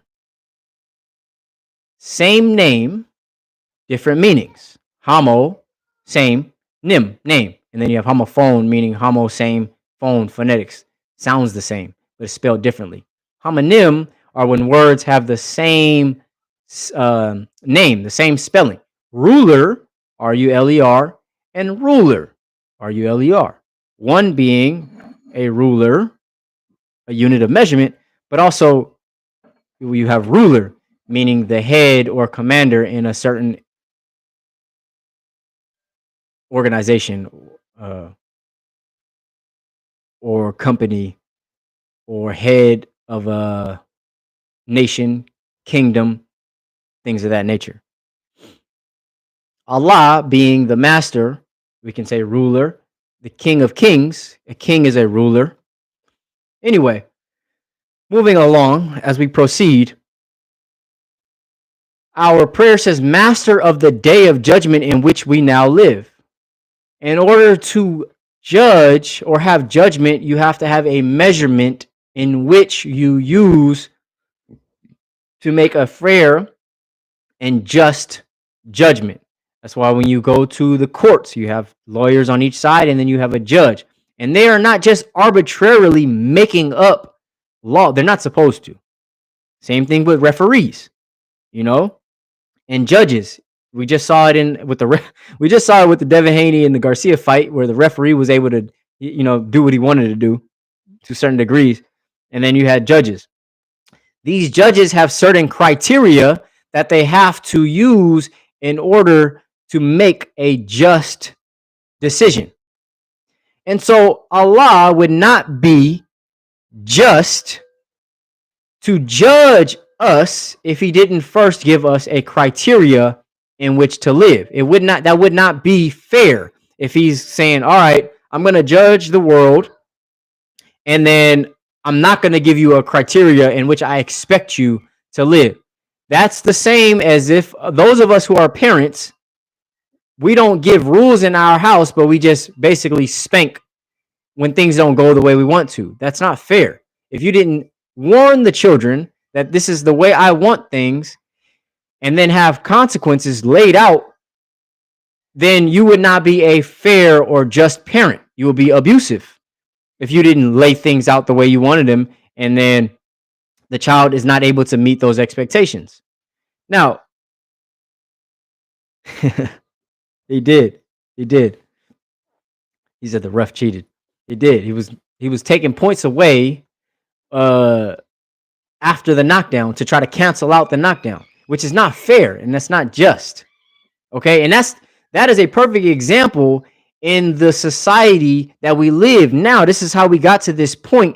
Same name, different meanings. Homo, same, nym, name. And then you have homophone, meaning homo, same, phone, phonetics. Sounds the same, but it's spelled differently. Homonym are when words have the same name, the same spelling. Ruler, R-U-L-E-R, and ruler, R-U-L-E-R. One being a ruler, a unit of measurement, but also you have ruler, meaning the head or commander in a certain organization or company or head of a nation, kingdom, things of that nature. Allah being the master, we can say ruler, the king of kings. A king is a ruler. Anyway, moving along as we proceed, our prayer says, master of the day of judgment in which we now live. In order to judge or have judgment, you have to have a measurement in which you use to make a fair and just judgment. That's why when you go to the courts, you have lawyers on each side and then you have a judge. And they are not just arbitrarily making up law. They're not supposed to. Same thing with referees, and judges. We just saw it with the Devin Haney and the Garcia fight where the referee was able to, do what he wanted to do to certain degrees. And then you had judges. These judges have certain criteria that they have to use in order to make a just decision. And so Allah would not be just to judge us if he didn't first give us a criteria in which to live. That would not be fair if he's saying, all right, I'm going to judge the world, and then I'm not going to give you a criteria in which I expect you to live. That's the same as if those of us who are parents, we don't give rules in our house, but we just basically spank when things don't go the way we want to. That's not fair. If you didn't warn the children that this is the way I want things, and then have consequences laid out, then you would not be a fair or just parent. You would be abusive if you didn't lay things out the way you wanted them, and then the child is not able to meet those expectations. Now, he did. He said the ref cheated. He did. He was taking points away after the knockdown to try to cancel out the knockdown, which is not fair and that's not just. Okay, and that is a perfect example in the society that we live now. This is how we got to this point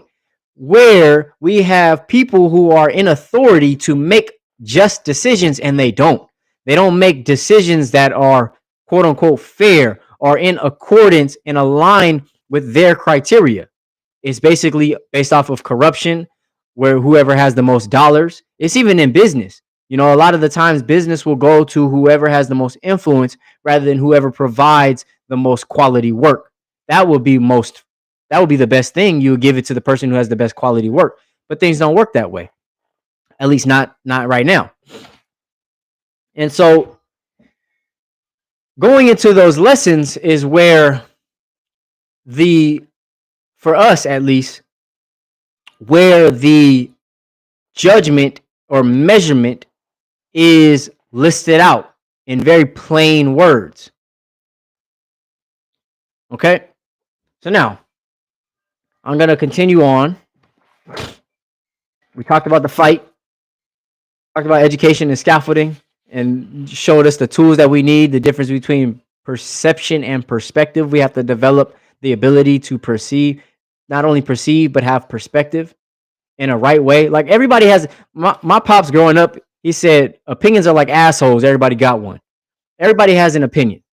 where we have people who are in authority to make just decisions, and they don't make decisions that are quote unquote fair or in accordance and align with their criteria. It's basically based off of corruption, where whoever has the most dollars. It's even in business. You know, a lot of the times business will go to whoever has the most influence rather than whoever provides the most quality work. That would be the best thing. You would give it to the person who has the best quality work. But things don't work that way. At least not right now. And so going into those lessons is where for us at least, where the judgment or measurement is listed out in very plain words. Okay? So now, I'm going to continue on. We talked about the fight, talked about education and scaffolding, and showed us the tools that we need, the difference between perception and perspective. We have to develop the ability to perceive, not only perceive, but have perspective in a right way. Like everybody has, my pops growing up, he said, opinions are like assholes. Everybody got one. Everybody has an opinion,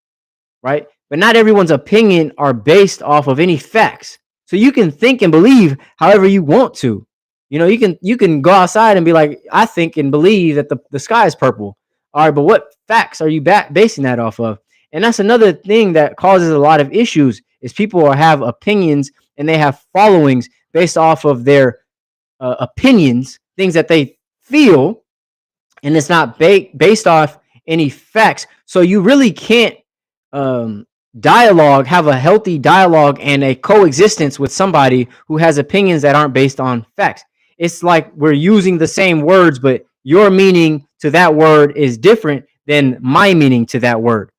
right? But not everyone's opinion are based off of any facts. So you can think and believe however you want to. You know, you can go outside and be like, I think and believe that the sky is purple. All right, but what facts are you basing that off of? And that's another thing that causes a lot of issues is people have opinions and they have followings based off of their opinions, things that they feel, and it's not based off any facts. So you really can't have a healthy dialogue and a coexistence with somebody who has opinions that aren't based on facts. It's like we're using the same words, but your meaning to that word is different than my meaning to that word.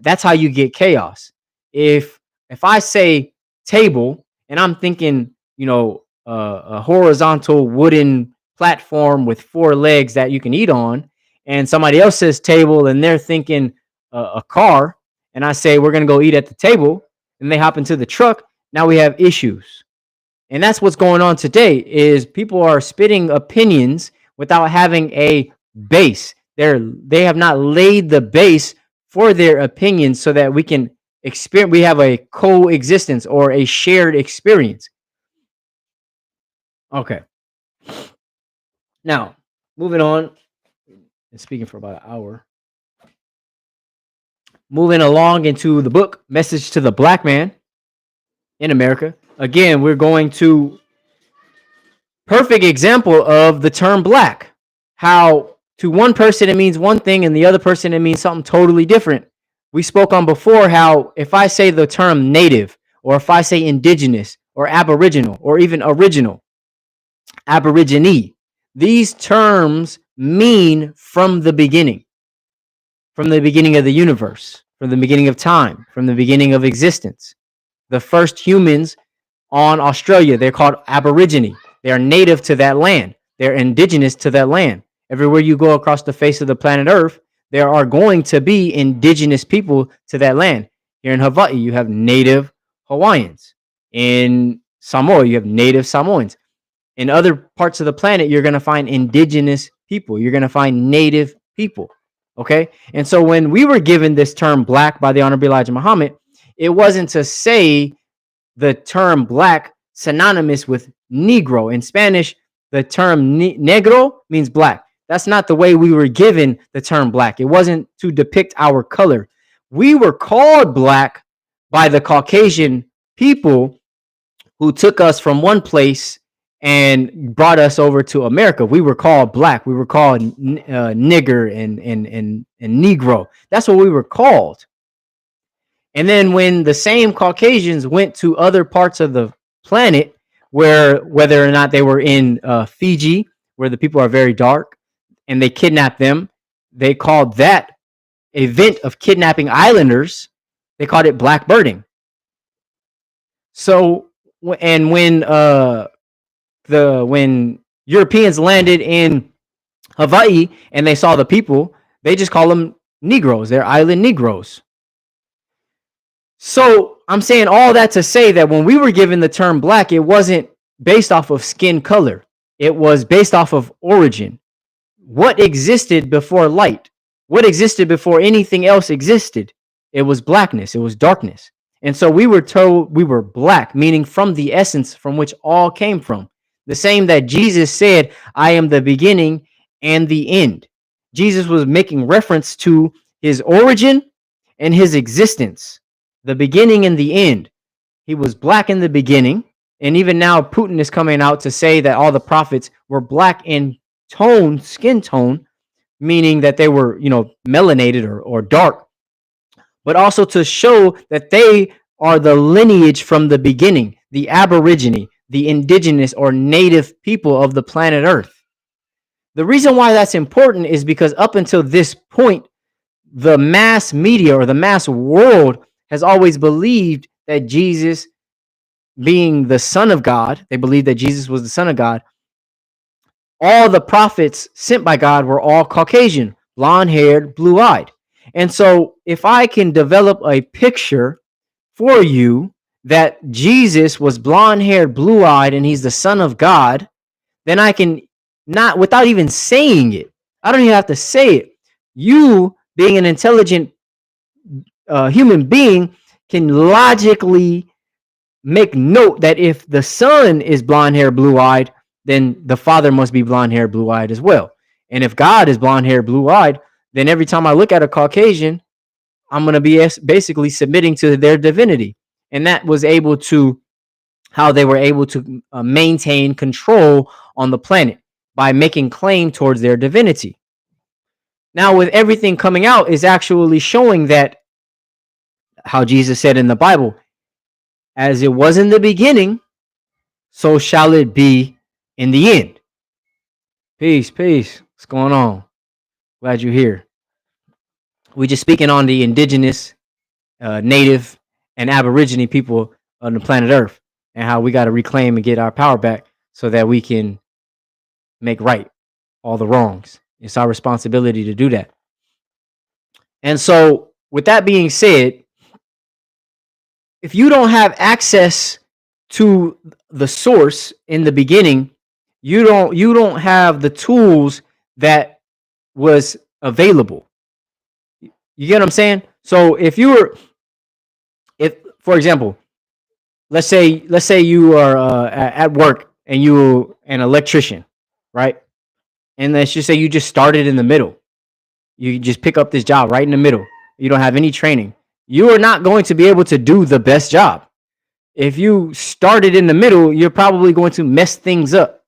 That's how you get chaos. If I say table and I'm thinking, you know, a horizontal wooden platform with 4 legs that you can eat on, and somebody else says table and they're thinking a car, and I say we're going to go eat at the table, and they hop into the truck, now we have issues. And that's what's going on today is people are spitting opinions without having a base. They have not laid the base for their opinions so that we can we have a coexistence or a shared experience. Okay. Now, moving on, and speaking for about an hour. Moving along into the book, Message to the Black Man in America. Again, we're going to perfect example of the term black. How to one person it means one thing and the other person it means something totally different. We spoke on before how if I say the term native, or if I say indigenous, or aboriginal, or even original, aborigine, these terms mean from the beginning of the universe, from the beginning of time, from the beginning of existence. The first humans on Australia, they're called aborigine. They are native to that land. They're indigenous to that land. Everywhere you go across the face of the planet Earth, there are going to be indigenous people to that land. Here in Hawaii, you have native Hawaiians. In Samoa, you have native Samoans. In other parts of the planet, you're going to find indigenous people. You're going to find native people. Okay. And so when we were given this term black by the Honorable Elijah Muhammad, it wasn't to say the term black synonymous with Negro. In Spanish, the term negro means black. That's not the way we were given the term black. It wasn't to depict our color. We were called black by the Caucasian people who took us from one place and brought us over to America. We were called black. We were called nigger and Negro. That's what we were called. And then when the same Caucasians went to other parts of the planet, where whether or not they were in Fiji, where the people are very dark, and they kidnapped them, they called that event of kidnapping islanders, they called it blackbirding. So, and when Europeans landed in Hawaii and they saw the people, they just call them Negroes. They're island Negroes. So I'm saying all that to say that when we were given the term black, it wasn't based off of skin color. It was based off of origin. What existed before light? What existed before anything else existed? It was blackness. It was darkness. And so we were told we were black, meaning from the essence from which all came from. The same that Jesus said, I am the beginning and the end. Jesus was making reference to his origin and his existence, the beginning and the end. He was black in the beginning. And even now, Putin is coming out to say that all the prophets were black in tone, skin tone, meaning that they were, melanated or dark, but also to show that they are the lineage from the beginning, the aborigine, the indigenous or native people of the planet Earth. The reason why that's important is because up until this point, the mass media or the mass world has always believed that Jesus, being the Son of God, they believed that Jesus was the Son of God. All the prophets sent by God were all Caucasian, blonde-haired, blue-eyed. And so if I can develop a picture for you that Jesus was blonde-haired, blue-eyed, and he's the Son of God, then I can, not without even saying it, I don't even have to say it. You, being an intelligent human being, can logically make note that if the Son is blonde-haired, blue-eyed, then the Father must be blonde-haired, blue-eyed as well. And if God is blonde-haired, blue-eyed, then every time I look at a Caucasian, I'm going to be basically submitting to their divinity. And that was how they were able to maintain control on the planet by making claim towards their divinity. Now, with everything coming out is actually showing that how Jesus said in the Bible, as it was in the beginning, so shall it be in the end. Peace. What's going on? Glad you're here. We're just speaking on the indigenous, native, and aborigine people on the planet Earth and how we got to reclaim and get our power back so that we can make right all the wrongs. It's our responsibility to do that. And so, with that being said, if you don't have access to the source in the beginning, you don't have the tools that was available. You get what I'm saying? So if for example, let's say you are at work and you an electrician, right? And let's just say you just started in the middle. You just pick up this job right in the middle. You don't have any training. You are not going to be able to do the best job. If you started in the middle, you're probably going to mess things up.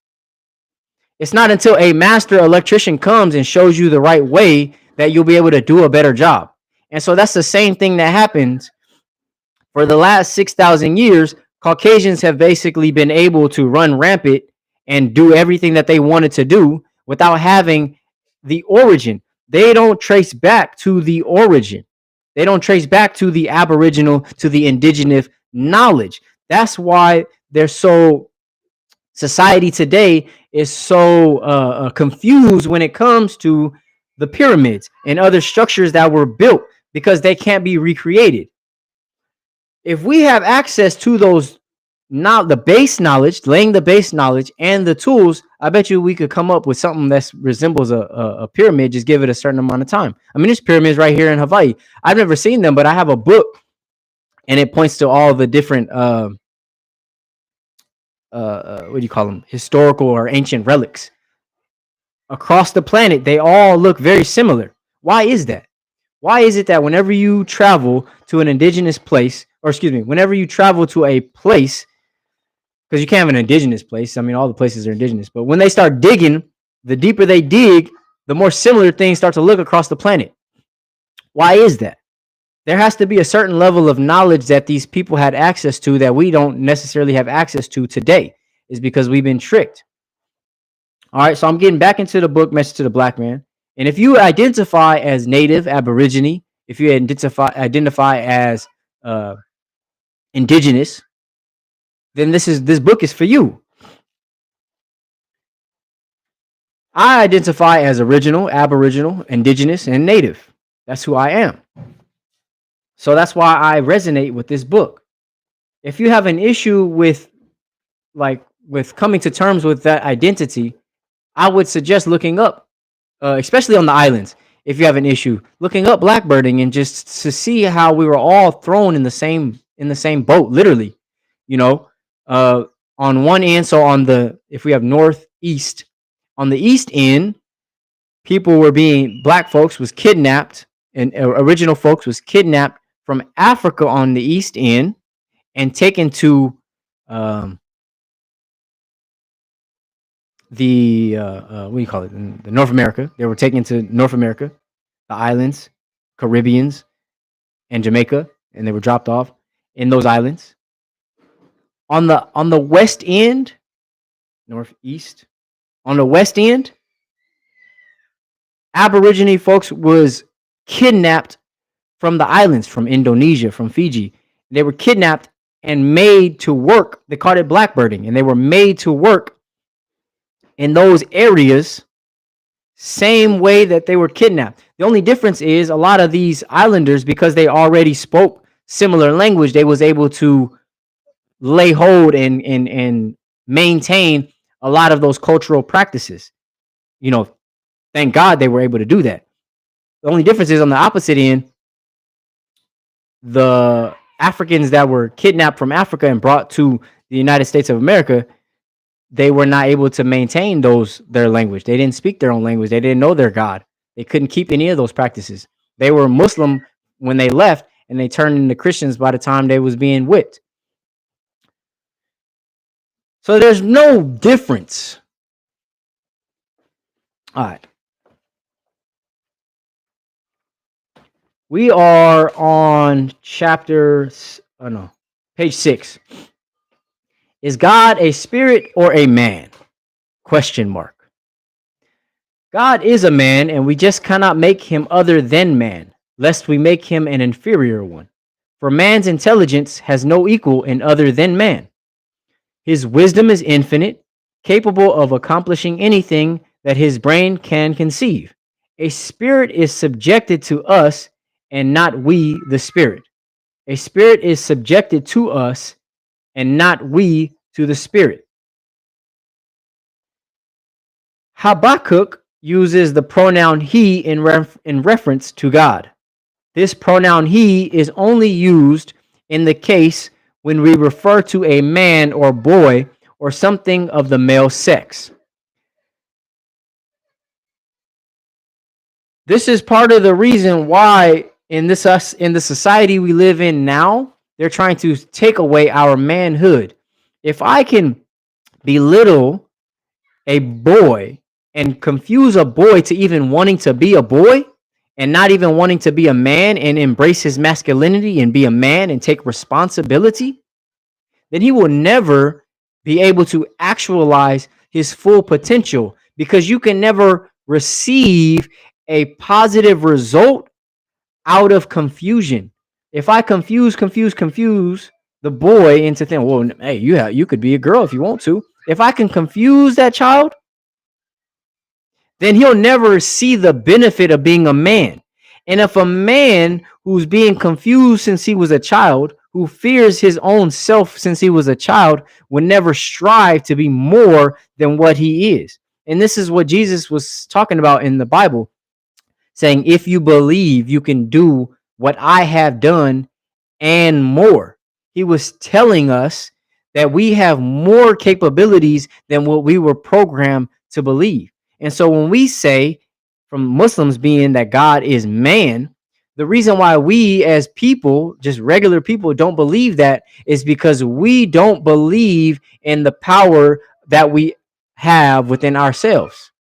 It's not until a master electrician comes and shows you the right way that you'll be able to do a better job. And so that's the same thing that happens. For the last 6,000 years, Caucasians have basically been able to run rampant and do everything that they wanted to do without having the origin. They don't trace back to the origin. They don't trace back to the aboriginal, to the indigenous knowledge. That's why they're so Society today is so confused when it comes to the pyramids and other structures that were built because they can't be recreated. If we have access to those, not the base knowledge, laying the base knowledge and the tools, I bet you we could come up with something that resembles a pyramid. Just give it a certain amount of time. I mean, there's pyramids right here in Hawaii. I've never seen them, but I have a book, and it points to all the different what do you call them, historical or ancient relics across the planet. They all look very similar. Why is that? Why is it that whenever you travel to an indigenous place, or excuse me, whenever you travel to a place, because you can't have an indigenous place, I mean, all the places are indigenous, but when they start digging, the deeper they dig, the more similar things start to look across the planet. Why is that? There has to be a certain level of knowledge that these people had access to that we don't necessarily have access to today, is because we've been tricked. All right, so I'm getting back into the book, Message to the Black Man. And if you identify as Native, Aborigine, if you identify as indigenous, then this book is for you. I identify as original, Aboriginal, indigenous, and Native. That's who I am. So that's why I resonate with this book. If you have an issue with coming to terms with that identity, I would suggest looking up, especially on the islands, if you have an issue, looking up blackbirding and just to see how we were all thrown in the same boat, literally. You know, on one end, so if we have northeast, on the east end, black folks was kidnapped, and original folks was kidnapped from Africa on the east end and taken to what do you call it? In the North America. They were taken to North America, the islands, Caribbeans, and Jamaica, and they were dropped off in those islands. On the west end, northeast, on the west end, Aborigine folks was kidnapped from the islands, from Indonesia, from Fiji. They were kidnapped and made to work. They called it blackbirding, and they were made to work in those areas same way that they were kidnapped. The only difference is a lot of these islanders, because they already spoke similar language, they was able to lay hold and maintain a lot of those cultural practices. You know, thank God they were able to do that. The only difference is on the opposite end, the Africans that were kidnapped from Africa and brought to the United States of America, they were not able to maintain their language. They didn't speak their own language. They didn't know their God. They couldn't keep any of those practices. They were Muslim when they left, and they turned into Christians by the time they was being whipped. So there's no difference. All right. We are on page 6. Is God a spirit or a man? Question mark. God is a man, and we just cannot make him other than man, lest we make him an inferior one. For man's intelligence has no equal in other than man. His wisdom is infinite, capable of accomplishing anything that his brain can conceive. A spirit is subjected to us, and not we the spirit. A spirit is subjected to us, and not we to the spirit. Habakkuk uses the pronoun he in reference to God. This pronoun he is only used in the case when we refer to a man or boy or something of the male sex. This is part of the reason why in the society we live in now, they're trying to take away our manhood. If I can belittle a boy and confuse a boy to even wanting to be a boy and not even wanting to be a man and embrace his masculinity and be a man and take responsibility, then he will never be able to actualize his full potential, because you can never receive a positive result out of confusion. If I confuse the boy into thinking, well, hey, you could be a girl if you want to. If I can confuse that child, then he'll never see the benefit of being a man. And if a man who's being confused since he was a child, who fears his own self since he was a child, would never strive to be more than what he is. And this is what Jesus was talking about in the Bible, saying, if you believe, you can do what I have done and more. He was telling us that we have more capabilities than what we were programmed to believe. And so when we say, from Muslims, being that God is man, the reason why we as people, just regular people, don't believe that is because we don't believe in the power that we have within ourselves.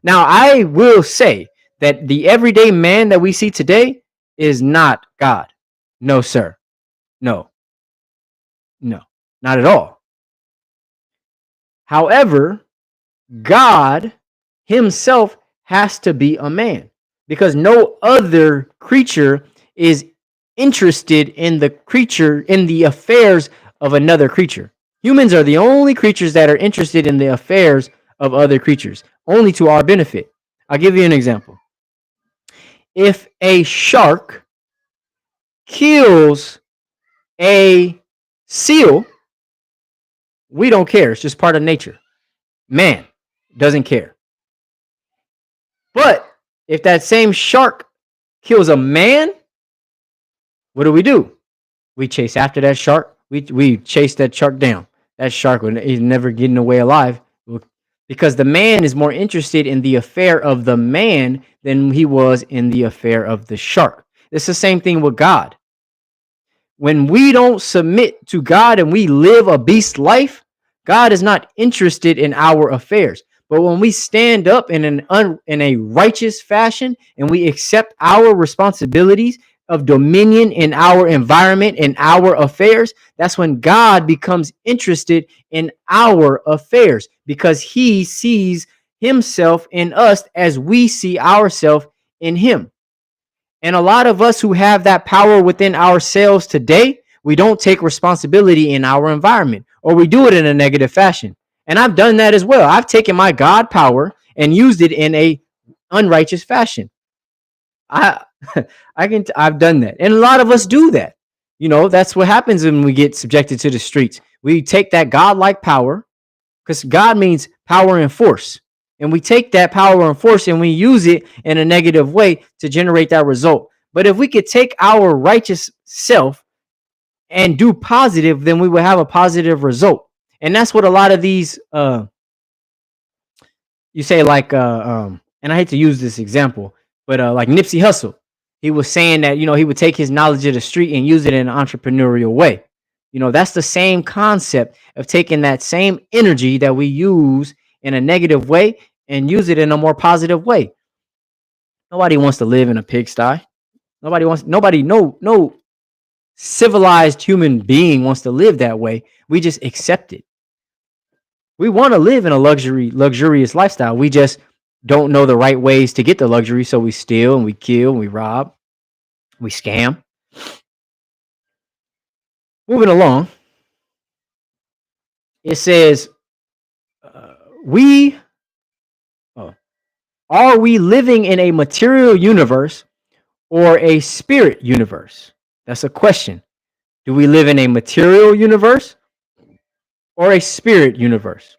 Now, I will say that the everyday man that we see today is not God. No, sir. No, no, not at all. However, God himself has to be a man, because no other creature is interested in the affairs of another creature. Humans are the only creatures that are interested in the affairs of other creatures, only to our benefit. I'll give you an example. If a shark kills a seal, we don't care. It's just part of nature. Man doesn't care. But if that same shark kills a man, what do? We chase after that shark. We chase that shark down. That shark is never getting away alive, because the man is more interested in the affair of the man than he was in the affair of the shark. It's the same thing with God. When we don't submit to God and we live a beast life, God is not interested in our affairs. But when we stand up in a righteous fashion and we accept our responsibilities of dominion in our environment and our affairs, that's when God becomes interested in our affairs, because he sees himself in us as we see ourselves in him. And a lot of us who have that power within ourselves today, we don't take responsibility in our environment, or we do it in a negative fashion. And I've done that as well. I've taken my God power and used it in a unrighteous fashion. I've done that. And a lot of us do that. You know, that's what happens when we get subjected to the streets. We take that godlike power, because God means power and force. And we take that power and force and we use it in a negative way to generate that result. But if we could take our righteous self and do positive, then we would have a positive result. And that's what a lot of these you say, like and I hate to use this example, but like Nipsey Hussle, he was saying that, he would take his knowledge of the street and use it in an entrepreneurial way. That's the same concept of taking that same energy that we use in a negative way and use it in a more positive way. Nobody wants to live in a pigsty. No civilized human being wants to live that way. We just accept it. We want to live in a luxurious lifestyle. We just don't know the right ways to get the luxury. So we steal and we kill and we rob, we scam. Moving along, it says, are we living in a material universe or a spirit universe? That's a question. Do we live in a material universe or a spirit universe?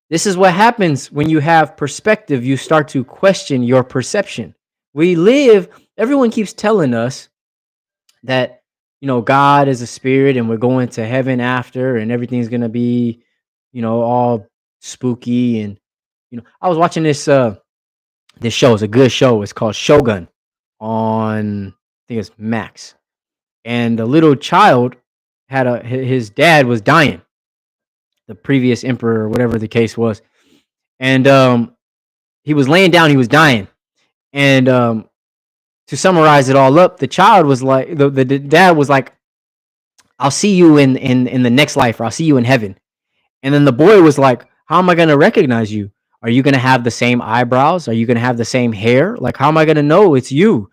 This is what happens when you have perspective. You start to question your perception. Everyone keeps telling us that, God is a spirit and we're going to heaven after, and everything's going to be, all spooky. And, I was watching this show. It's a good show. It's called Shogun on, I think it's Max. And the little child his dad was dying, the previous emperor or whatever the case was. And he was laying down, he was dying. And to summarize it all up, the child was like, the dad was like, I'll see you in the next life, or I'll see you in heaven. And then the boy was like, how am I going to recognize you? Are you going to have the same eyebrows? Are you going to have the same hair? Like, how am I going to know it's you?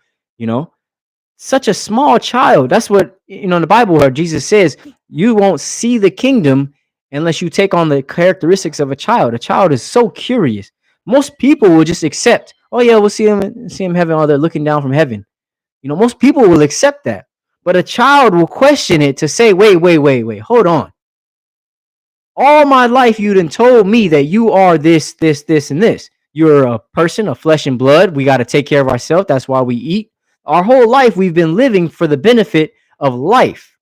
Such a small child. That's what, in the Bible, where Jesus says, you won't see the kingdom unless you take on the characteristics of a child. A child is so curious. Most people will just accept, oh yeah, we'll see him in heaven, oh they're looking down from heaven. Most people will accept that. But a child will question it to say, wait, hold on. All my life you done told me that you are this, and this. You're a person of flesh and blood. We got to take care of ourselves. That's why we eat. Our whole life we've been living for the benefit of life.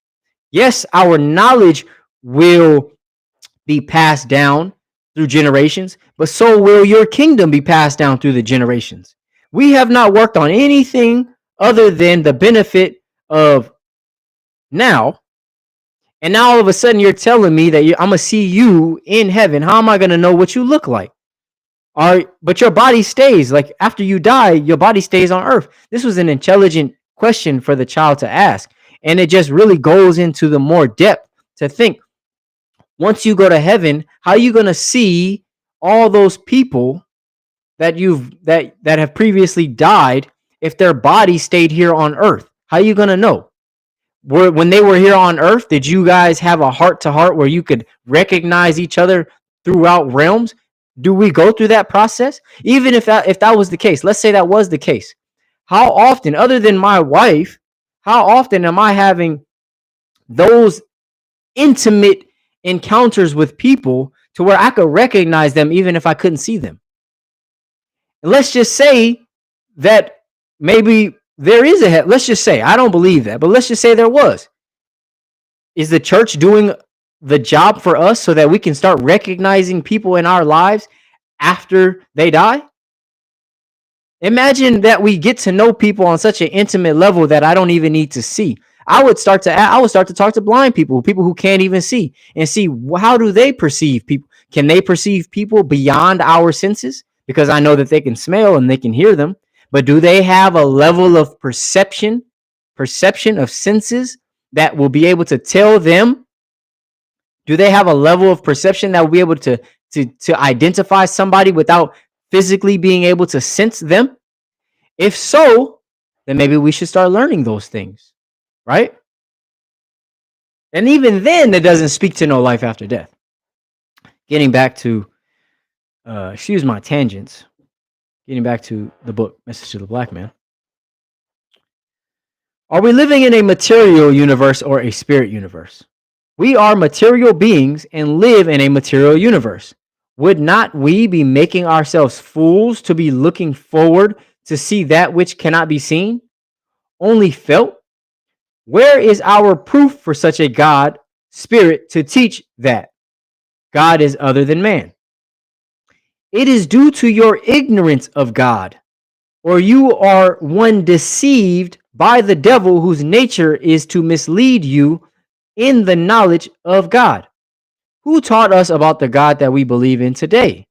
Yes, our knowledge will be passed down through generations, but so will your kingdom be passed down through the generations. We have not worked on anything other than the benefit of now. And now all of a sudden you're telling me that I'm going to see you in heaven. How am I going to know what you look like? But your body stays, like after you die, your body stays on earth. This was an intelligent question for the child to ask. And it just really goes into the more depth to think, once you go to heaven, how are you going to see all those people that have previously died if their body stayed here on earth? How are you going to know? When they were here on earth, did you guys have a heart to heart where you could recognize each other throughout realms? Do we go through that process? Even if that was the case, let's say that was the case. How often, other than my wife, how often am I having those intimate encounters with people to where I could recognize them even if I couldn't see them? And let's just say that maybe there is a let's just say, I don't believe that, but let's just say there was. Is the church doing the job for us so that we can start recognizing people in our lives after they die? Imagine that we get to know people on such an intimate level that I don't even need to see. I would start to talk to blind people who can't even see, and see how do they perceive people. Can they perceive people beyond our senses? Because I know that they can smell and they can hear them, but do they have a level of perception of senses that will be able to tell them? Do they have a level of perception that will be able to identify somebody without physically being able to sense them? If so, then maybe we should start learning those things, right? And even then, it doesn't speak to no life after death. Getting back to, excuse my tangents, getting back to the book, Message to the Black Man. Are we living in a material universe or a spirit universe? We are material beings and live in a material universe. Would not we be making ourselves fools to be looking forward to see that which cannot be seen, only felt? Where is our proof for such a God, spirit, to teach that God is other than man? It is due to your ignorance of God, or you are one deceived by the devil whose nature is to mislead you in the knowledge of God. Who taught us about the God that we believe in today?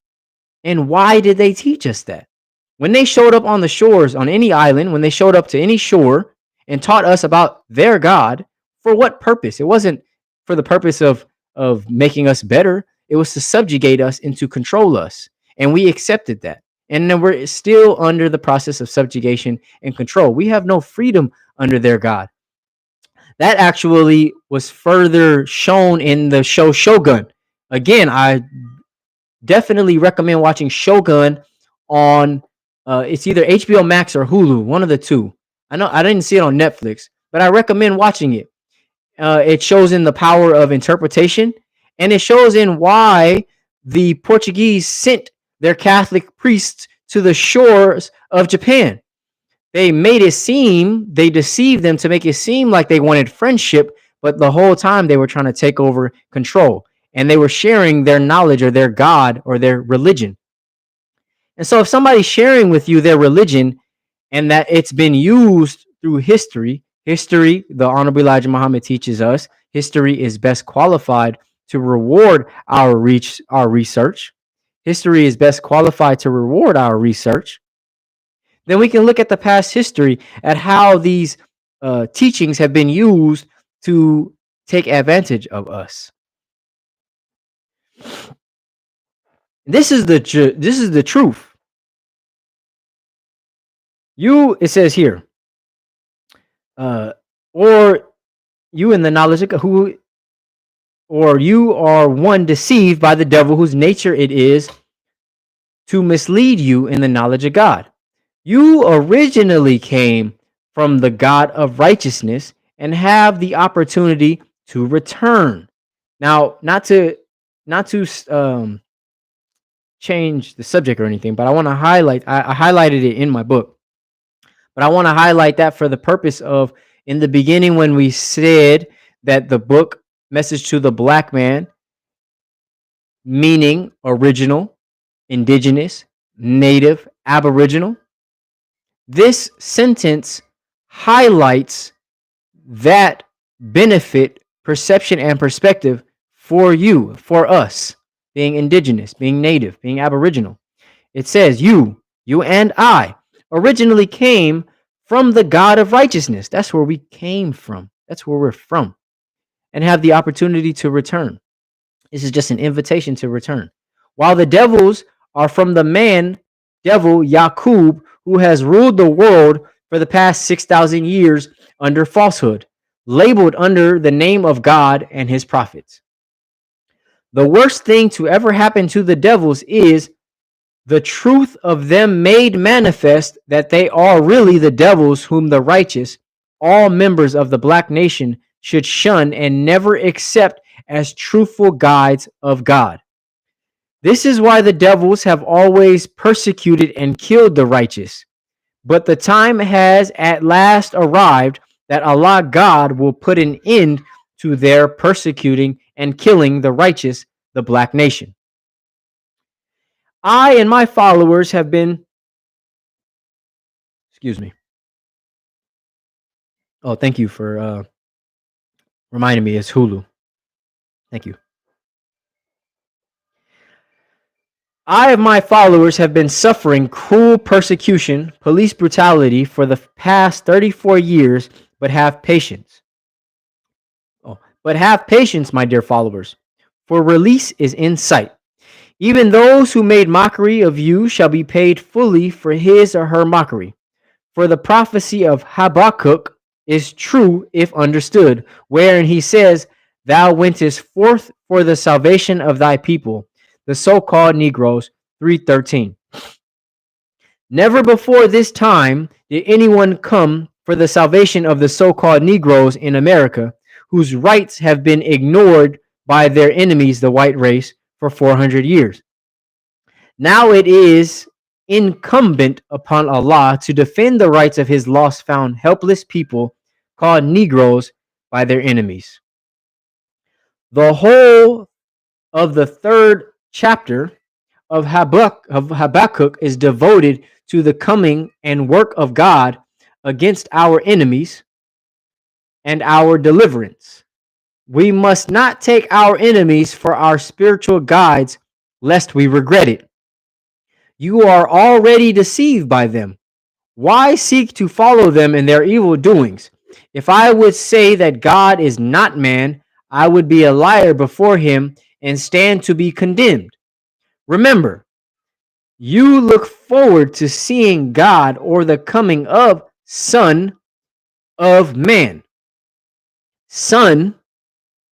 And why did they teach us that? When they showed up on the shores, on any island, when they showed up to any shore and taught us about their God, for what purpose? It wasn't for the purpose of making us better. It was to subjugate us and to control us. And we accepted that. And then we're still under the process of subjugation and control. We have no freedom under their God. That actually was further shown in the show Shogun. Again, I definitely recommend watching Shogun on it's either HBO Max or Hulu, one of the two. I know I didn't see it on Netflix, but I recommend watching it. It shows in the power of interpretation, and it shows in why the Portuguese sent their Catholic priests to the shores of Japan. They deceived them to make it seem like they wanted friendship, but the whole time they were trying to take over control, and they were sharing their knowledge or their God or their religion. And so if somebody's sharing with you their religion and that it's been used through history, the Honorable Elijah Muhammad teaches us, history is best qualified to reward our research. History is best qualified to reward our research. Then we can look at the past history at how these teachings have been used to take advantage of us. This is the truth. It says here, or you in the knowledge of who or you are one deceived by the devil, whose nature it is to mislead you in the knowledge of God. You originally came from the God of righteousness and have the opportunity to return. Now, not to change the subject or anything, but I want to highlight. I highlighted it in my book, but I want to highlight that for the purpose of, in the beginning, when we said that the book Message to the Black Man, meaning original, indigenous, native, aboriginal, this sentence highlights that benefit, perception, and perspective for you, for us, being indigenous, being native, being aboriginal. It says, you and I originally came from the God of righteousness. That's where we came from. That's where we're from, and have the opportunity to return. This is just an invitation to return. While the devils are from the man, devil Yaqub, who has ruled the world for the past 6,000 years under falsehood, labeled under the name of God and his prophets. The worst thing to ever happen to the devils is the truth of them made manifest, that they are really the devils whom the righteous, all members of the black nation, should shun and never accept as truthful guides of God. This is why the devils have always persecuted and killed the righteous. But the time has at last arrived that Allah God will put an end to their persecuting and killing the righteous, the black nation. I and my followers have been, excuse me. Oh, thank you for reminding me. It's Hulu. Thank you. I and my followers have been suffering cruel persecution, police brutality for the past 34 years, but have patience. But have patience, my dear followers, for release is in sight. Even those who made mockery of you shall be paid fully for his or her mockery. For the prophecy of Habakkuk is true if understood, wherein he says, Thou wentest forth for the salvation of thy people, the so-called Negroes, 3:13. Never before this time did anyone come for the salvation of the so-called Negroes in America, whose rights have been ignored by their enemies, the white race, for 400 years. Now it is incumbent upon Allah to defend the rights of his lost, found, helpless people called Negroes by their enemies. The whole of the third chapter of Habakkuk is devoted to the coming and work of God against our enemies and our deliverance. We must not take our enemies for our spiritual guides, lest we regret it. You are already deceived by them. Why seek to follow them in their evil doings? If I would say that God is not man, I would be a liar before him and stand to be condemned. Remember, you look forward to seeing God or the coming of Son of Man. Son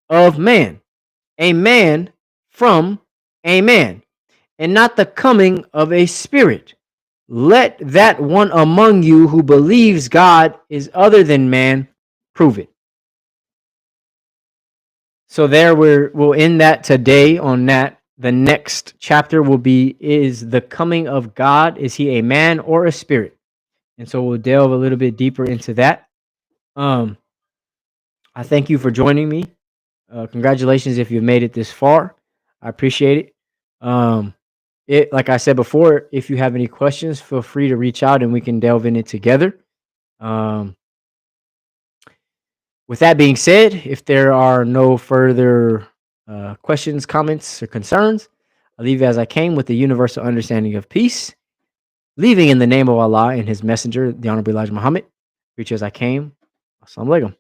of Man. A man from a man, and not the coming of a spirit. Let that one among you who believes God is other than man prove it. So there we'll end that today on that. The next chapter will be, is the coming of God, is he a man or a spirit? And so we'll delve a little bit deeper into that. I thank you for joining me. Congratulations if you've made it this far. I appreciate it. Like I said before, if you have any questions, feel free to reach out and we can delve in it together. With that being said, if there are no further questions, comments, or concerns, I leave as I came, with the universal understanding of peace, leaving in the name of Allah and his messenger, the Honorable Elijah Muhammad. Preach as I came. Assalamu alaikum.